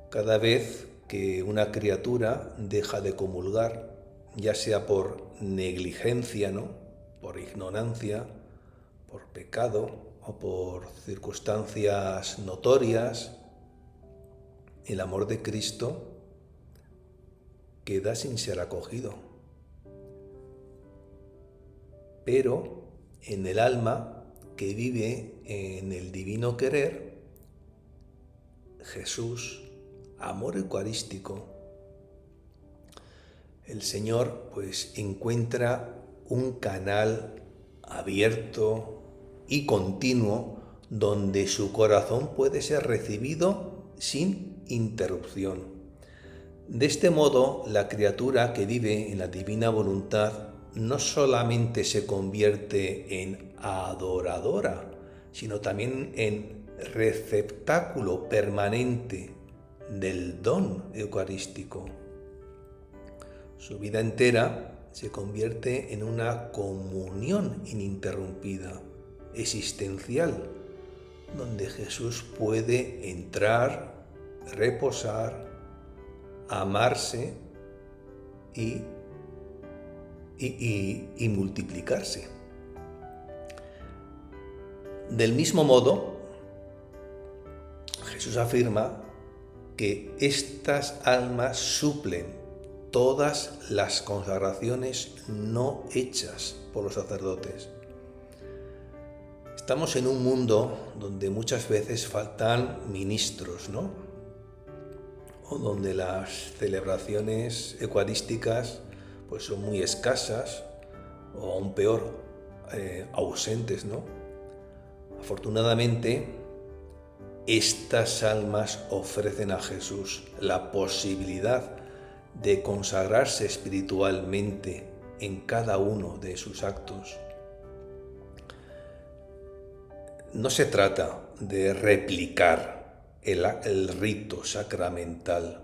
Cada vez que una criatura deja de comulgar, ya sea por negligencia, ¿no?, por ignorancia, por pecado o por circunstancias notorias, el amor de Cristo queda sin ser acogido. Pero en el alma que vive en el divino querer, Jesús, amor eucarístico, el Señor encuentra un canal abierto y continuo donde su corazón puede ser recibido sin interrupción. De este modo, la criatura que vive en la divina voluntad no solamente se convierte en adoradora, sino también en receptáculo permanente del don eucarístico. Su vida entera se convierte en una comunión ininterrumpida, existencial, donde Jesús puede entrar, reposar, amarse y multiplicarse. Del mismo modo, Jesús afirma que estas almas suplen todas las consagraciones no hechas por los sacerdotes. Estamos en un mundo donde muchas veces faltan ministros, ¿no?, o donde las celebraciones eucarísticas son muy escasas o aún peor, ausentes, ¿no? Afortunadamente, estas almas ofrecen a Jesús la posibilidad de consagrarse espiritualmente en cada uno de sus actos. No se trata de replicar el rito sacramental,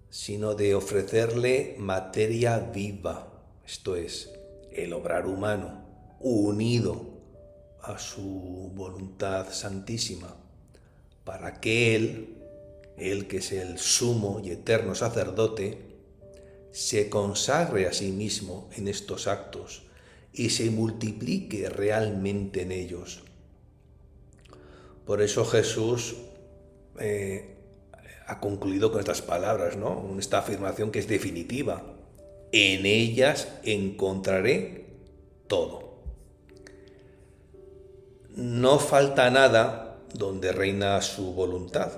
sino de ofrecerle materia viva, esto es, el obrar humano, unido a su voluntad santísima, para que Él que es el sumo y eterno sacerdote, se consagre a sí mismo en estos actos y se multiplique realmente en ellos. Por eso Jesús ha concluido con estas palabras, ¿no?, con esta afirmación que es definitiva: en ellas encontraré todo. No falta nada donde reina su voluntad.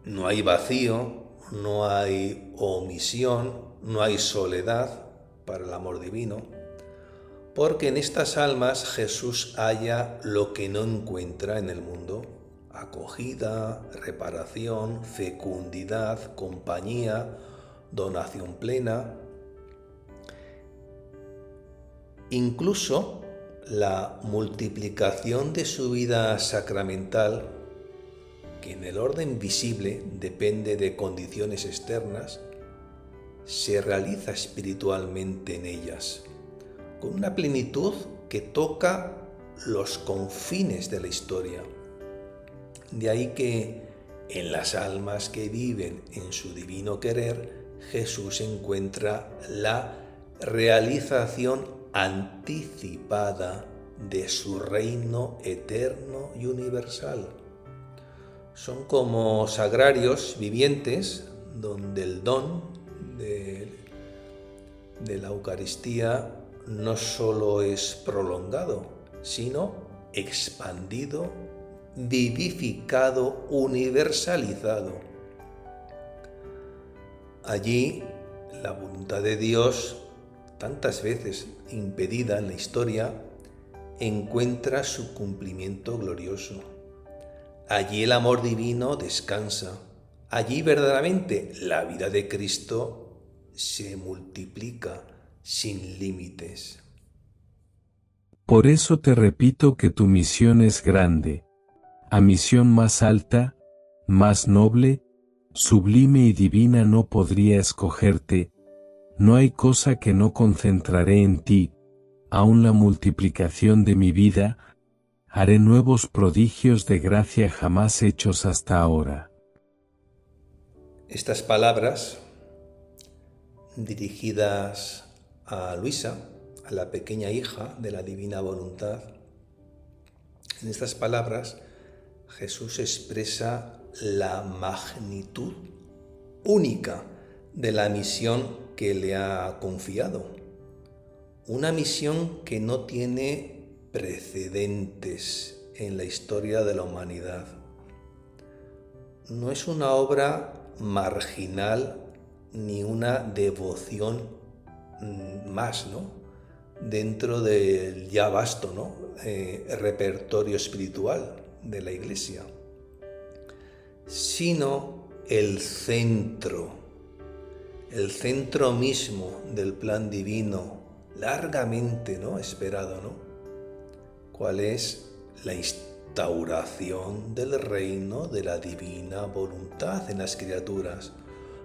No hay vacío, no hay omisión, no hay soledad para el amor divino, porque en estas almas Jesús halla lo que no encuentra en el mundo: acogida, reparación, fecundidad, compañía, donación plena. Incluso la multiplicación de su vida sacramental, que en el orden visible depende de condiciones externas, se realiza espiritualmente en ellas, con una plenitud que toca los confines de la historia. De ahí que en las almas que viven en su divino querer, Jesús encuentra la realización anticipada de su reino eterno y universal. Son como sagrarios vivientes donde el don de la Eucaristía no solo es prolongado, sino expandido, vivificado, universalizado. Allí la voluntad de Dios, tantas veces impedida en la historia, encuentra su cumplimiento glorioso. Allí el amor divino descansa. Allí verdaderamente la vida de Cristo se multiplica sin límites. Por eso te repito que tu misión es grande, a misión más alta, más noble, sublime y divina no podría escogerte. No hay cosa que no concentraré en ti, aun la multiplicación de mi vida, haré nuevos prodigios de gracia jamás hechos hasta ahora. Estas palabras, dirigidas a Luisa, a la pequeña hija de la divina voluntad, en estas palabras Jesús expresa la magnitud única de la misión que le ha confiado. Una misión que no tiene precedentes en la historia de la humanidad. No es una obra marginal ni una devoción más, ¿no?, dentro del ya vasto, ¿no?, repertorio espiritual de la Iglesia, sino el centro mismo del plan divino, largamente, ¿no?, esperado, ¿no?, cuál es la instauración del reino de la divina voluntad en las criaturas,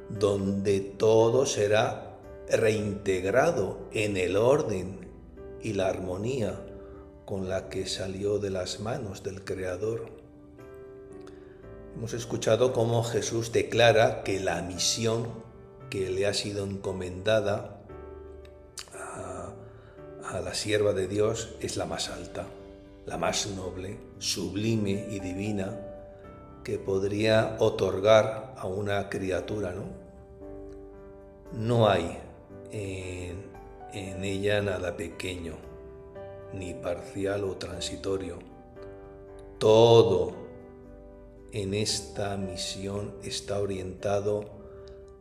donde todo será reintegrado en el orden y la armonía con la que salió de las manos del Creador. Hemos escuchado cómo Jesús declara que la misión que le ha sido encomendada a la sierva de Dios es la más alta, la más noble, sublime y divina que podría otorgar a una criatura, ¿no? No hay en ella nada pequeño, ni parcial o transitorio. Todo en esta misión está orientado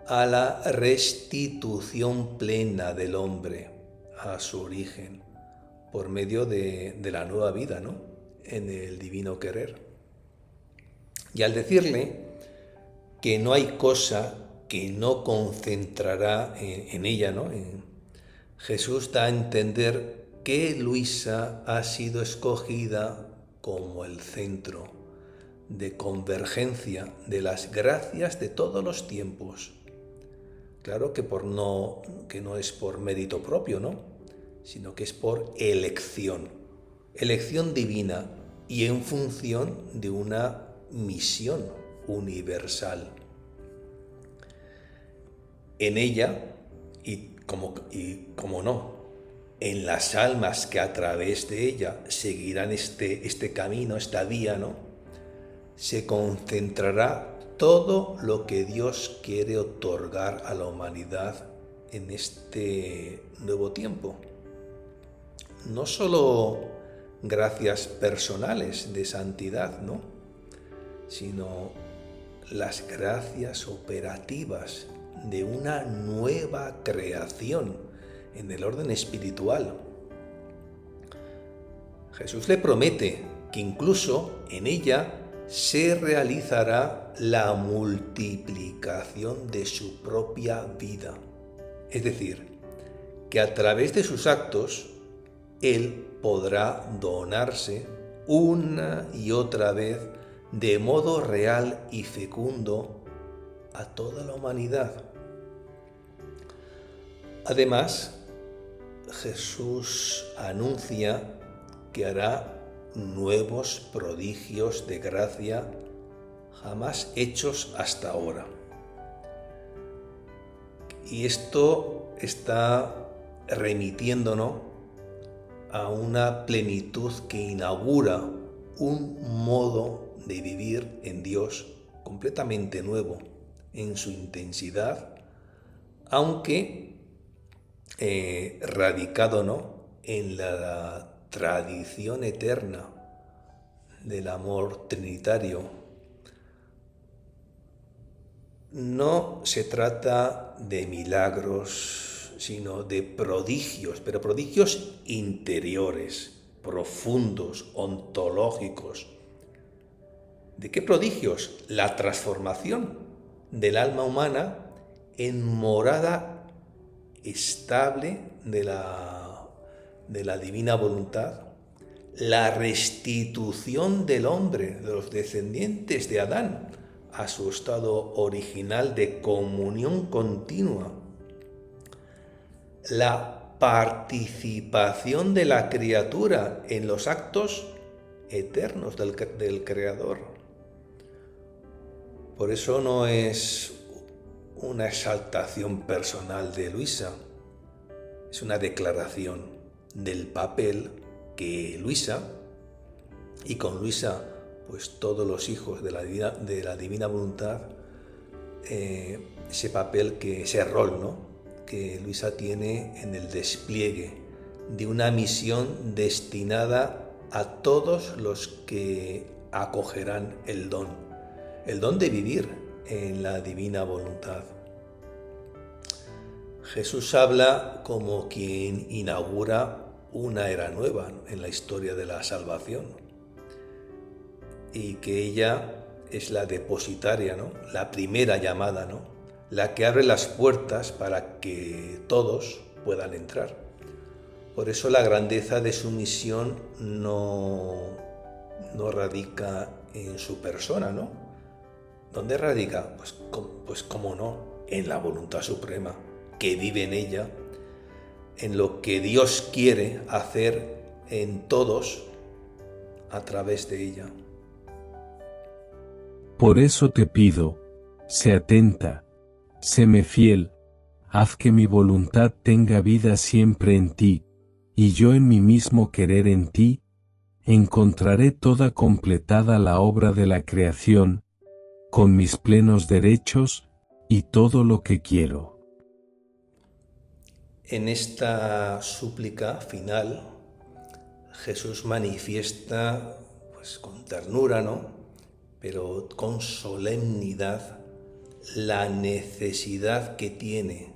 a la restitución plena del hombre a su origen, por medio de la nueva vida, ¿no?, en el divino querer. Y al decirle que no hay cosa que no concentrará en ella, ¿no?, Jesús da a entender que Luisa ha sido escogida como el centro de convergencia de las gracias de todos los tiempos. Claro que no es por mérito propio, ¿no?, sino que es por elección divina y en función de una misión universal. En ella, y como no, en las almas que a través de ella seguirán este camino, esta vía, ¿no?, se concentrará todo lo que Dios quiere otorgar a la humanidad en este nuevo tiempo. No solo gracias personales de santidad, ¿no?, sino las gracias operativas de una nueva creación en el orden espiritual. Jesús le promete que incluso en ella se realizará la multiplicación de su propia vida. Es decir, que a través de sus actos, Él podrá donarse una y otra vez de modo real y fecundo a toda la humanidad. Además, Jesús anuncia que hará nuevos prodigios de gracia jamás hechos hasta ahora. Y esto está remitiéndonos a una plenitud que inaugura un modo de vivir en Dios completamente nuevo en su intensidad, aunque radicado, ¿no?, en la tradición eterna del amor trinitario. No se trata de milagros, sino de prodigios, pero prodigios interiores, profundos, ontológicos. ¿De qué prodigios? La transformación del alma humana en morada estable de la divina voluntad, la restitución del hombre, de los descendientes de Adán, a su estado original de comunión continua, la participación de la criatura en los actos eternos del Creador. Por eso no es una exaltación personal de Luisa, es una declaración del papel que Luisa, y con Luisa pues todos los hijos de la divina voluntad, ese papel, ese rol, ¿no?, que Luisa tiene en el despliegue de una misión destinada a todos los que acogerán el don de vivir en la divina voluntad. Jesús habla como quien inaugura una era nueva en la historia de la salvación, y que ella es la depositaria, ¿no?, la primera llamada, ¿no?, la que abre las puertas para que todos puedan entrar. Por eso la grandeza de su misión no radica en su persona, ¿no? ¿Dónde radica? Pues cómo no, en la voluntad suprema que vive en ella, en lo que Dios quiere hacer en todos a través de ella. Por eso te pido, sé atenta, séme fiel, haz que mi voluntad tenga vida siempre en ti, y yo en mi mismo querer en ti, encontraré toda completada la obra de la creación, con mis plenos derechos, y todo lo que quiero. En esta súplica final, Jesús manifiesta, pues con ternura, ¿no?, pero con solemnidad, la necesidad que tiene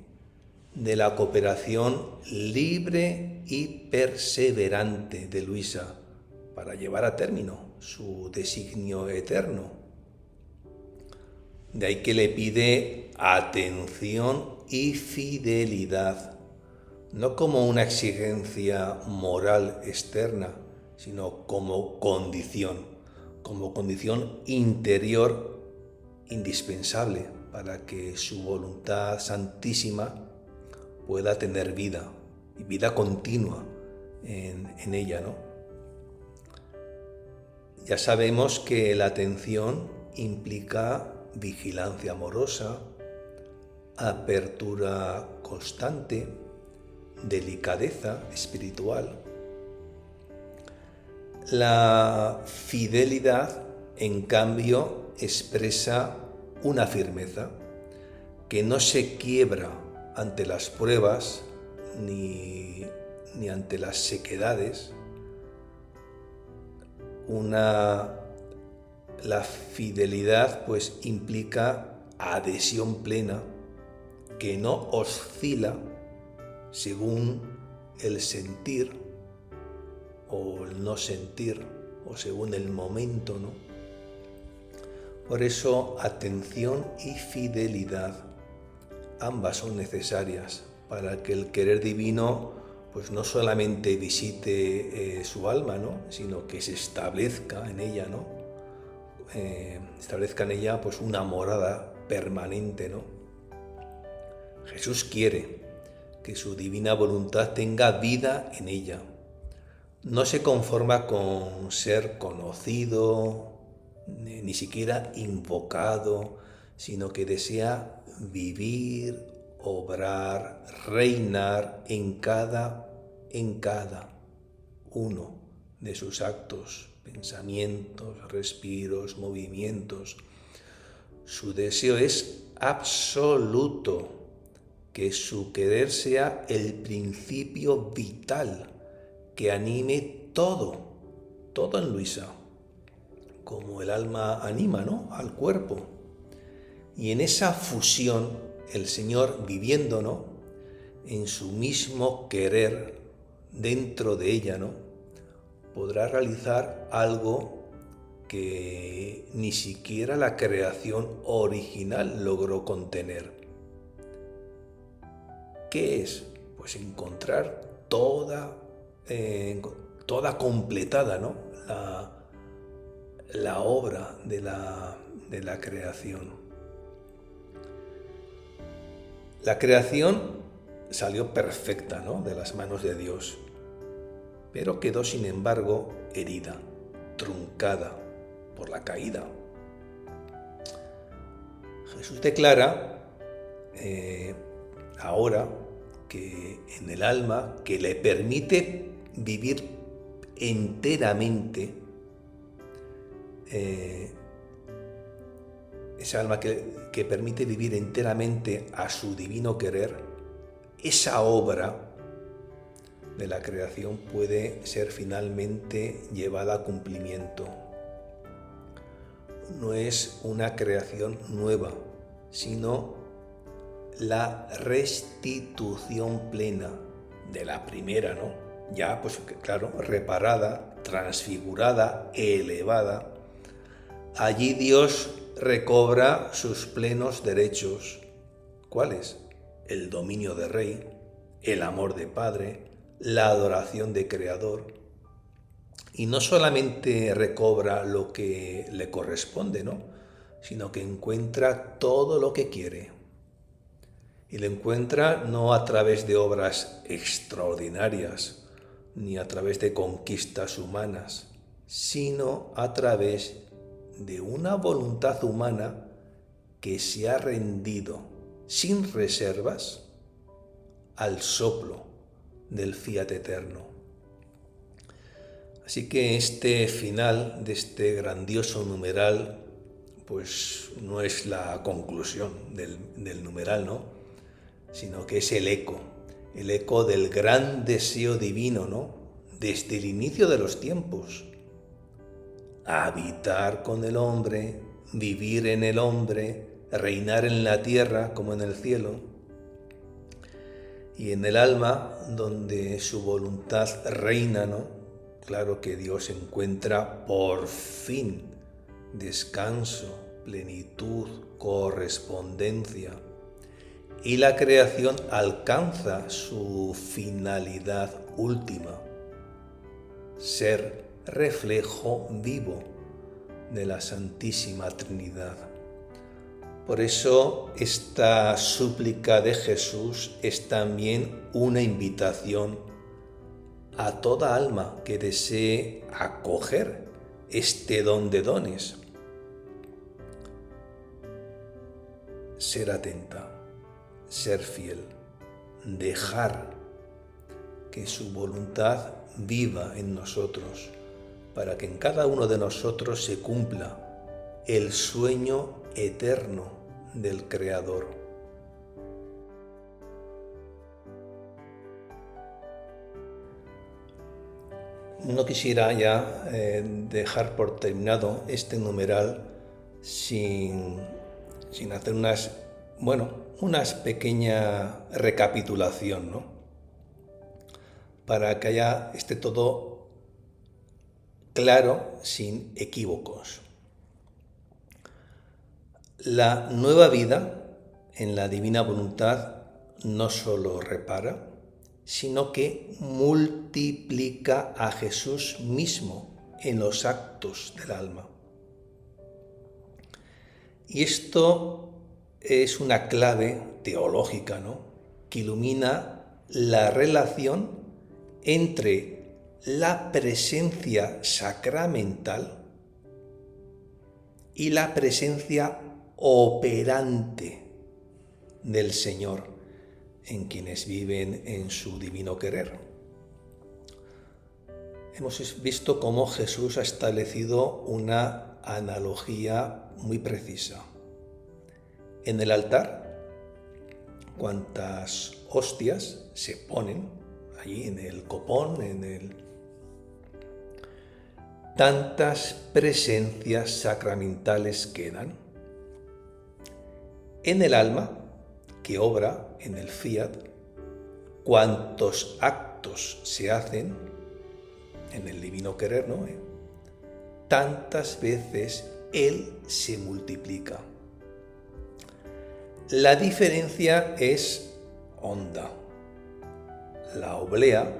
de la cooperación libre y perseverante de Luisa para llevar a término su designio eterno. De ahí que le pide atención y fidelidad, no como una exigencia moral externa, sino como condición interior indispensable para que su voluntad santísima pueda tener vida, y vida continua en ella, ¿no? Ya sabemos que la atención implica vigilancia amorosa, apertura constante, delicadeza espiritual. La fidelidad, en cambio, expresa una firmeza que no se quiebra ante las pruebas ni ante las sequedades, una La fidelidad pues implica adhesión plena que no oscila según el sentir o el no sentir o según el momento, ¿no? Por eso atención y fidelidad, ambas son necesarias para que el querer divino pues no solamente visite su alma, ¿no? Sino que se establezca en ella, ¿no? Establezca en ella pues una morada permanente, ¿no? Jesús quiere que su divina voluntad tenga vida en ella. No se conforma con ser conocido, ni siquiera invocado, sino que desea vivir, obrar, reinar en cada uno de sus actos, pensamientos, respiros, movimientos. Su deseo es absoluto, que su querer sea el principio vital que anime todo en Luisa, como el alma anima, ¿no?, al cuerpo. Y en esa fusión, el Señor viviendo, ¿no?, en su mismo querer dentro de ella, ¿no?, podrá realizar algo que ni siquiera la creación original logró contener. ¿Qué es? Pues encontrar toda completada, ¿no?, la obra de la creación. La creación salió perfecta, ¿no?, de las manos de Dios, pero quedó sin embargo herida, truncada por la caída. Jesús declara ahora que en el alma que le permite vivir enteramente, esa alma que permite vivir enteramente a su divino querer, esa obra de la creación puede ser finalmente llevada a cumplimiento. No es una creación nueva, sino la restitución plena de la primera, ¿no? Ya, pues claro, reparada, transfigurada, elevada. Allí Dios recobra sus plenos derechos. ¿Cuáles? El dominio de rey, el amor de padre, la adoración de creador. Y no solamente recobra lo que le corresponde, ¿no?, sino que encuentra todo lo que quiere. Y lo encuentra no a través de obras extraordinarias, ni a través de conquistas humanas, sino a través de una voluntad humana que se ha rendido sin reservas al soplo del fiat eterno. Así que este final de este grandioso numeral pues no es la conclusión del numeral, ¿no?, sino que es el eco del gran deseo divino, ¿no?, desde el inicio de los tiempos. Habitar con el hombre, vivir en el hombre, reinar en la tierra como en el cielo. Y en el alma, donde su voluntad reina, ¿no?, claro que Dios encuentra por fin descanso, plenitud, correspondencia. Y la creación alcanza su finalidad última, ser reflejo vivo de la Santísima Trinidad. Por eso esta súplica de Jesús es también una invitación a toda alma que desee acoger este don de dones. Ser atenta, ser fiel, dejar que su voluntad viva en nosotros, para que en cada uno de nosotros se cumpla el sueño eterno del Creador. no quisiera ya dejar por terminado este numeral sin hacer unas pequeña recapitulación, ¿no? Para que esté todo claro, sin equívocos. La nueva vida en la divina voluntad no solo repara, sino que multiplica a Jesús mismo en los actos del alma. Y esto es una clave teológica, ¿no?, que ilumina la relación entre la presencia sacramental y la presencia operante del Señor en quienes viven en su divino querer. Hemos visto cómo Jesús ha establecido una analogía muy precisa. En el altar, cuantas hostias se ponen allí en el copón, tantas presencias sacramentales quedan. En el alma, que obra en el fiat, cuantos actos se hacen en el divino querer, ¿no?, tantas veces Él se multiplica. La diferencia es honda. La oblea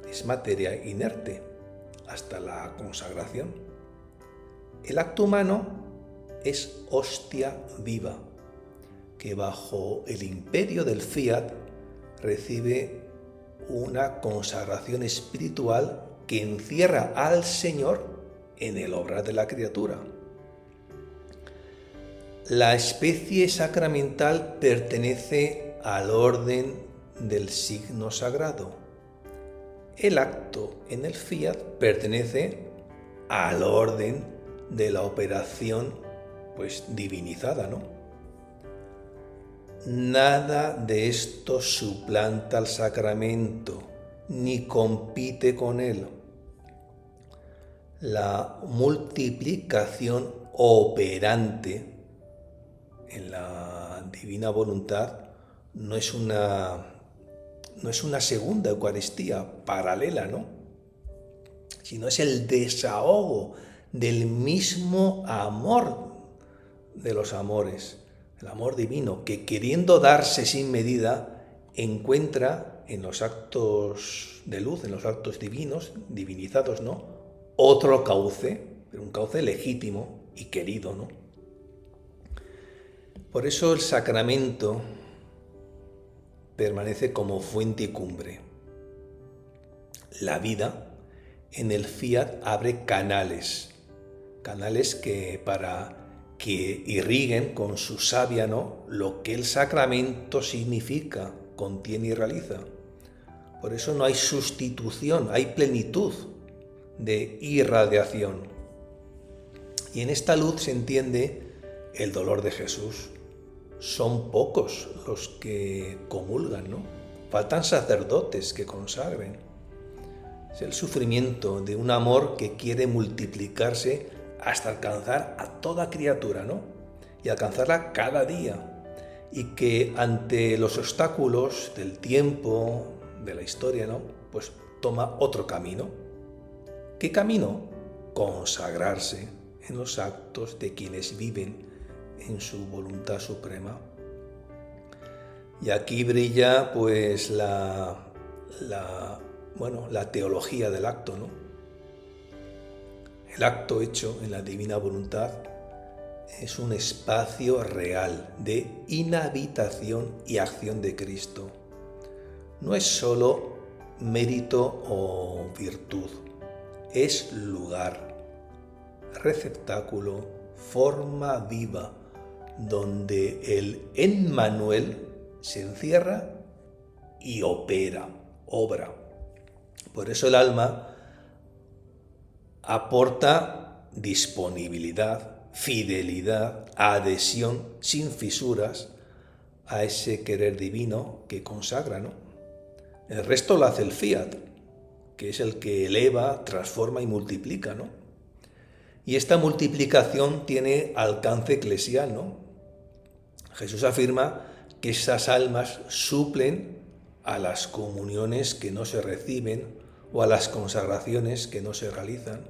es materia inerte hasta la consagración. El acto humano es hostia viva, que bajo el imperio del fiat recibe una consagración espiritual que encierra al Señor en el obrar de la criatura. La especie sacramental pertenece al orden del signo sagrado. El acto en el fiat pertenece al orden de la operación, divinizada, ¿no? Nada de esto suplanta al sacramento, ni compite con él. La multiplicación operante en la divina voluntad no es una segunda Eucaristía paralela, ¿no?, sino es el desahogo del mismo amor de los amores, el amor divino, que queriendo darse sin medida, encuentra en los actos de luz, en los actos divinos, divinizados, ¿no?, otro cauce, pero un cauce legítimo y querido, ¿no? Por eso el sacramento permanece como fuente y cumbre. La vida en el fiat abre canales para que irriguen con su savia, ¿no?, lo que el sacramento significa, contiene y realiza. Por eso no hay sustitución, hay plenitud de irradiación. Y en esta luz se entiende el dolor de Jesús. Son pocos los que comulgan, ¿no? Faltan sacerdotes que consagren. Es el sufrimiento de un amor que quiere multiplicarse hasta alcanzar a toda criatura, ¿no?, y alcanzarla cada día. Y que ante los obstáculos del tiempo, de la historia, ¿no?, toma otro camino. ¿Qué camino? Consagrarse en los actos de quienes viven en su voluntad suprema. Y aquí brilla la teología del acto, ¿no? El acto hecho en la divina voluntad es un espacio real de inhabitación y acción de Cristo. No es solo mérito o virtud, es lugar, receptáculo, forma viva, donde el Emmanuel se encierra y opera, obra. Por eso el alma aporta disponibilidad, fidelidad, adhesión sin fisuras a ese querer divino que consagra, ¿no? El resto lo hace el fiat, que es el que eleva, transforma y multiplica, ¿no? Y esta multiplicación tiene alcance eclesial, ¿no? Jesús afirma que esas almas suplen a las comuniones que no se reciben o a las consagraciones que no se realizan.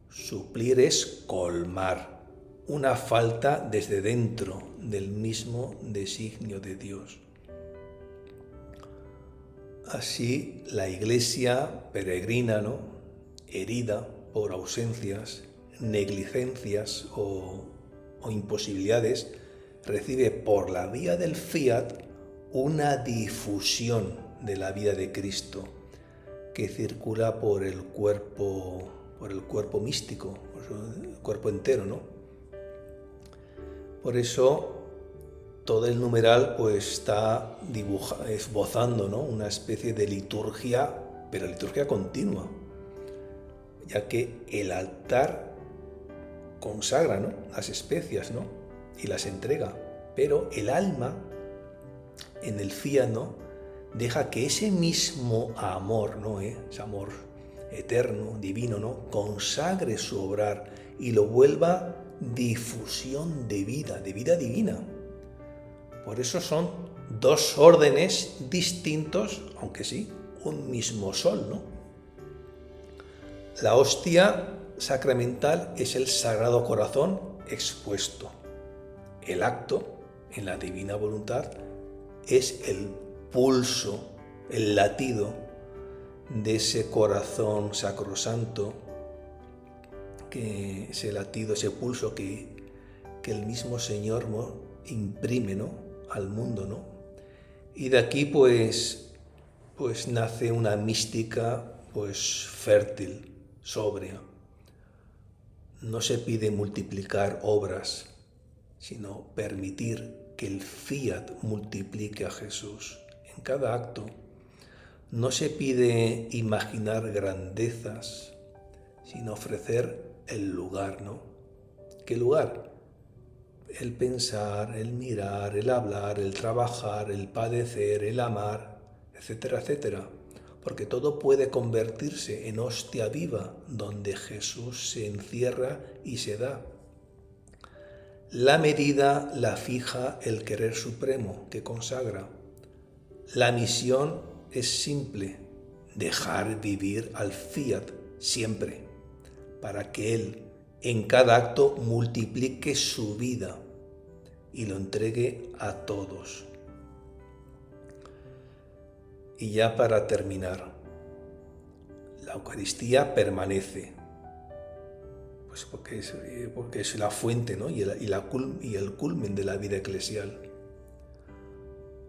Suplir es colmar una falta desde dentro del mismo designio de Dios. Así la Iglesia peregrina, ¿no?, herida por ausencias, negligencias o imposibilidades, recibe por la vía del fiat una difusión de la vida de Cristo que circula por el cuerpo místico, por el cuerpo entero, ¿no? Por eso todo el numeral pues está esbozando, ¿no?, una especie de liturgia, pero liturgia continua, ya que el altar consagra, ¿no?, las especias, ¿no?, y las entrega, pero el alma en el fiat, ¿no?, deja que ese mismo amor, ¿no?, ese amor eterno, divino, ¿no?, consagre su obrar y lo vuelva difusión de vida divina. Por eso son dos órdenes distintos, aunque sí, un mismo sol, ¿no? La hostia sacramental es el Sagrado Corazón expuesto. El acto, en la divina voluntad, es el pulso, el latido de ese corazón sacrosanto, que ese latido, ese pulso que el mismo Señor, ¿no?, imprime, ¿no?, al mundo, ¿no? Y de aquí pues nace una mística pues fértil, sobria. No se pide multiplicar obras, sino permitir que el fiat multiplique a Jesús en cada acto. No se pide imaginar grandezas, sino ofrecer el lugar, ¿no? ¿Qué lugar? El pensar, el mirar, el hablar, el trabajar, el padecer, el amar, etcétera, etcétera. Porque todo puede convertirse en hostia viva donde Jesús se encierra y se da. La medida la fija el querer supremo que consagra. La misión es simple, dejar vivir al fiat siempre, para que Él en cada acto multiplique su vida y lo entregue a todos. Y ya para terminar, la Eucaristía permanece, pues porque es la fuente, ¿no?, y el culmen de la vida eclesial.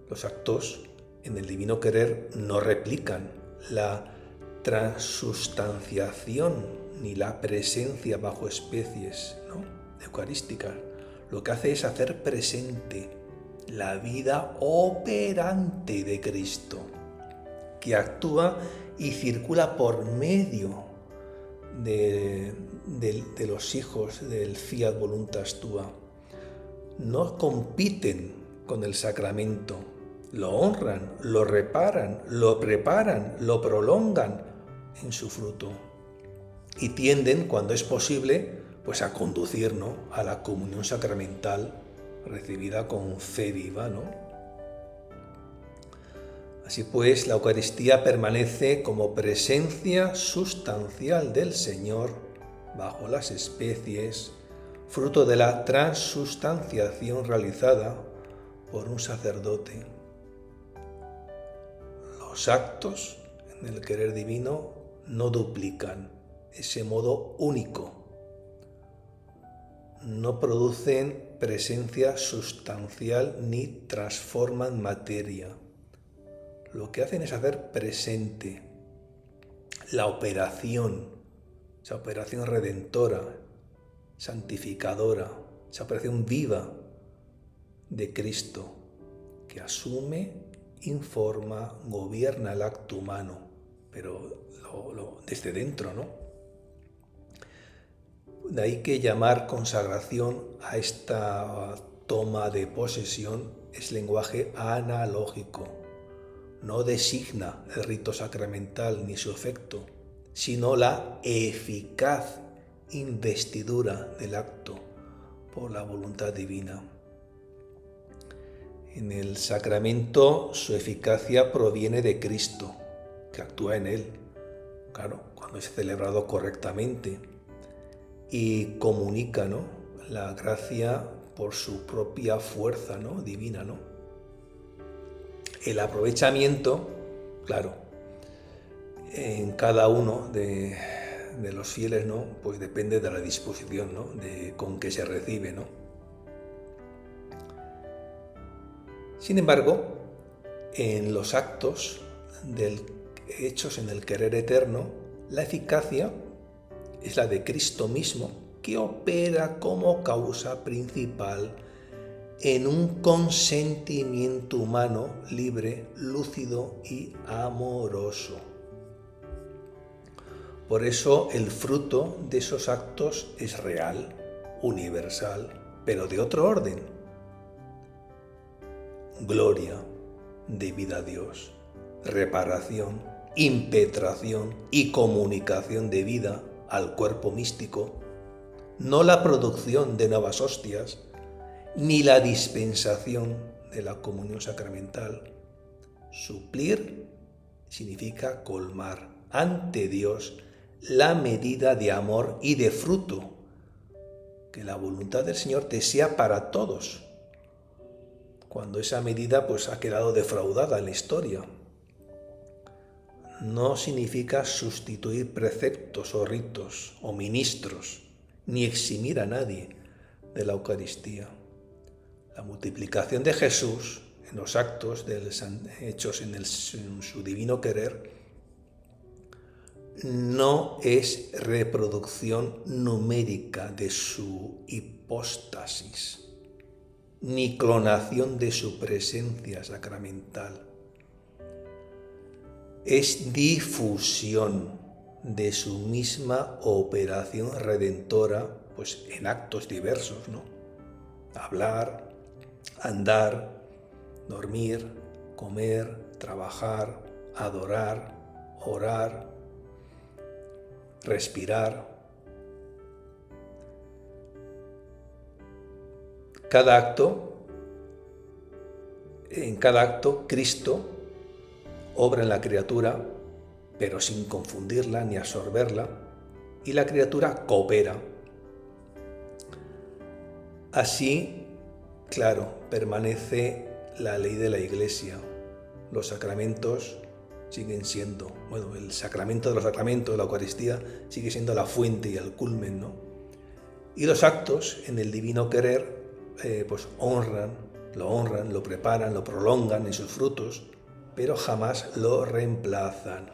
Los actos en el divino querer no replican la transustanciación ni la presencia bajo especies, ¿no?, eucarísticas. Lo que hace es hacer presente la vida operante de Cristo, que actúa y circula por medio de los hijos del fiat voluntas tua. No compiten con el sacramento, lo honran, lo reparan, lo preparan, lo prolongan en su fruto y tienden, cuando es posible, pues a conducir, ¿no?, a la comunión sacramental recibida con fe viva, ¿no? Así pues, la Eucaristía permanece como presencia sustancial del Señor bajo las especies, fruto de la transustanciación realizada por un sacerdote. Los actos en el querer divino no duplican ese modo único, no producen presencia sustancial ni transforman materia. Lo que hacen es hacer presente la operación, esa operación redentora, santificadora, esa operación viva de Cristo, que asume, informa, gobierna el acto humano, pero desde dentro, ¿no? De ahí que llamar consagración a esta toma de posesión es lenguaje analógico. no designa el rito sacramental ni su efecto, sino la eficaz investidura del acto por la voluntad divina. En el sacramento su eficacia proviene de Cristo, que actúa en él, claro, cuando es celebrado correctamente, y comunica, ¿no?, la gracia por su propia fuerza, ¿no?, divina, ¿no? El aprovechamiento, claro, en cada uno de los fieles, ¿no?, pues depende de la disposición, ¿no?, con que se recibe, ¿no? Sin embargo, en los actos hechos en el querer eterno, la eficacia es la de Cristo mismo, que opera como causa principal en un consentimiento humano libre, lúcido y amoroso. Por eso el fruto de esos actos es real, universal, pero de otro orden. Gloria, debida a Dios, reparación, impetración y comunicación de vida al cuerpo místico, no la producción de nuevas hostias, ni la dispensación de la comunión sacramental. Suplir significa colmar ante Dios la medida de amor y de fruto que la voluntad del Señor desea para todos, cuando esa medida pues ha quedado defraudada en la historia. No significa sustituir preceptos o ritos o ministros, ni eximir a nadie de la Eucaristía. La multiplicación de Jesús en los actos hechos en su divino querer no es reproducción numérica de su hipóstasis, ni clonación de su presencia sacramental. Es difusión de su misma operación redentora, pues en actos diversos, ¿no? Hablar, andar, dormir, comer, trabajar, adorar, orar, respirar. En cada acto, Cristo obra en la criatura, pero sin confundirla ni absorberla, y la criatura coopera. Así, claro, permanece la ley de la Iglesia. Los sacramentos siguen siendo, el sacramento de los sacramentos, la Eucaristía, sigue siendo la fuente y el culmen, ¿no? Y los actos en el divino querer, pues lo honran, lo preparan, lo prolongan en sus frutos, pero jamás lo reemplazan.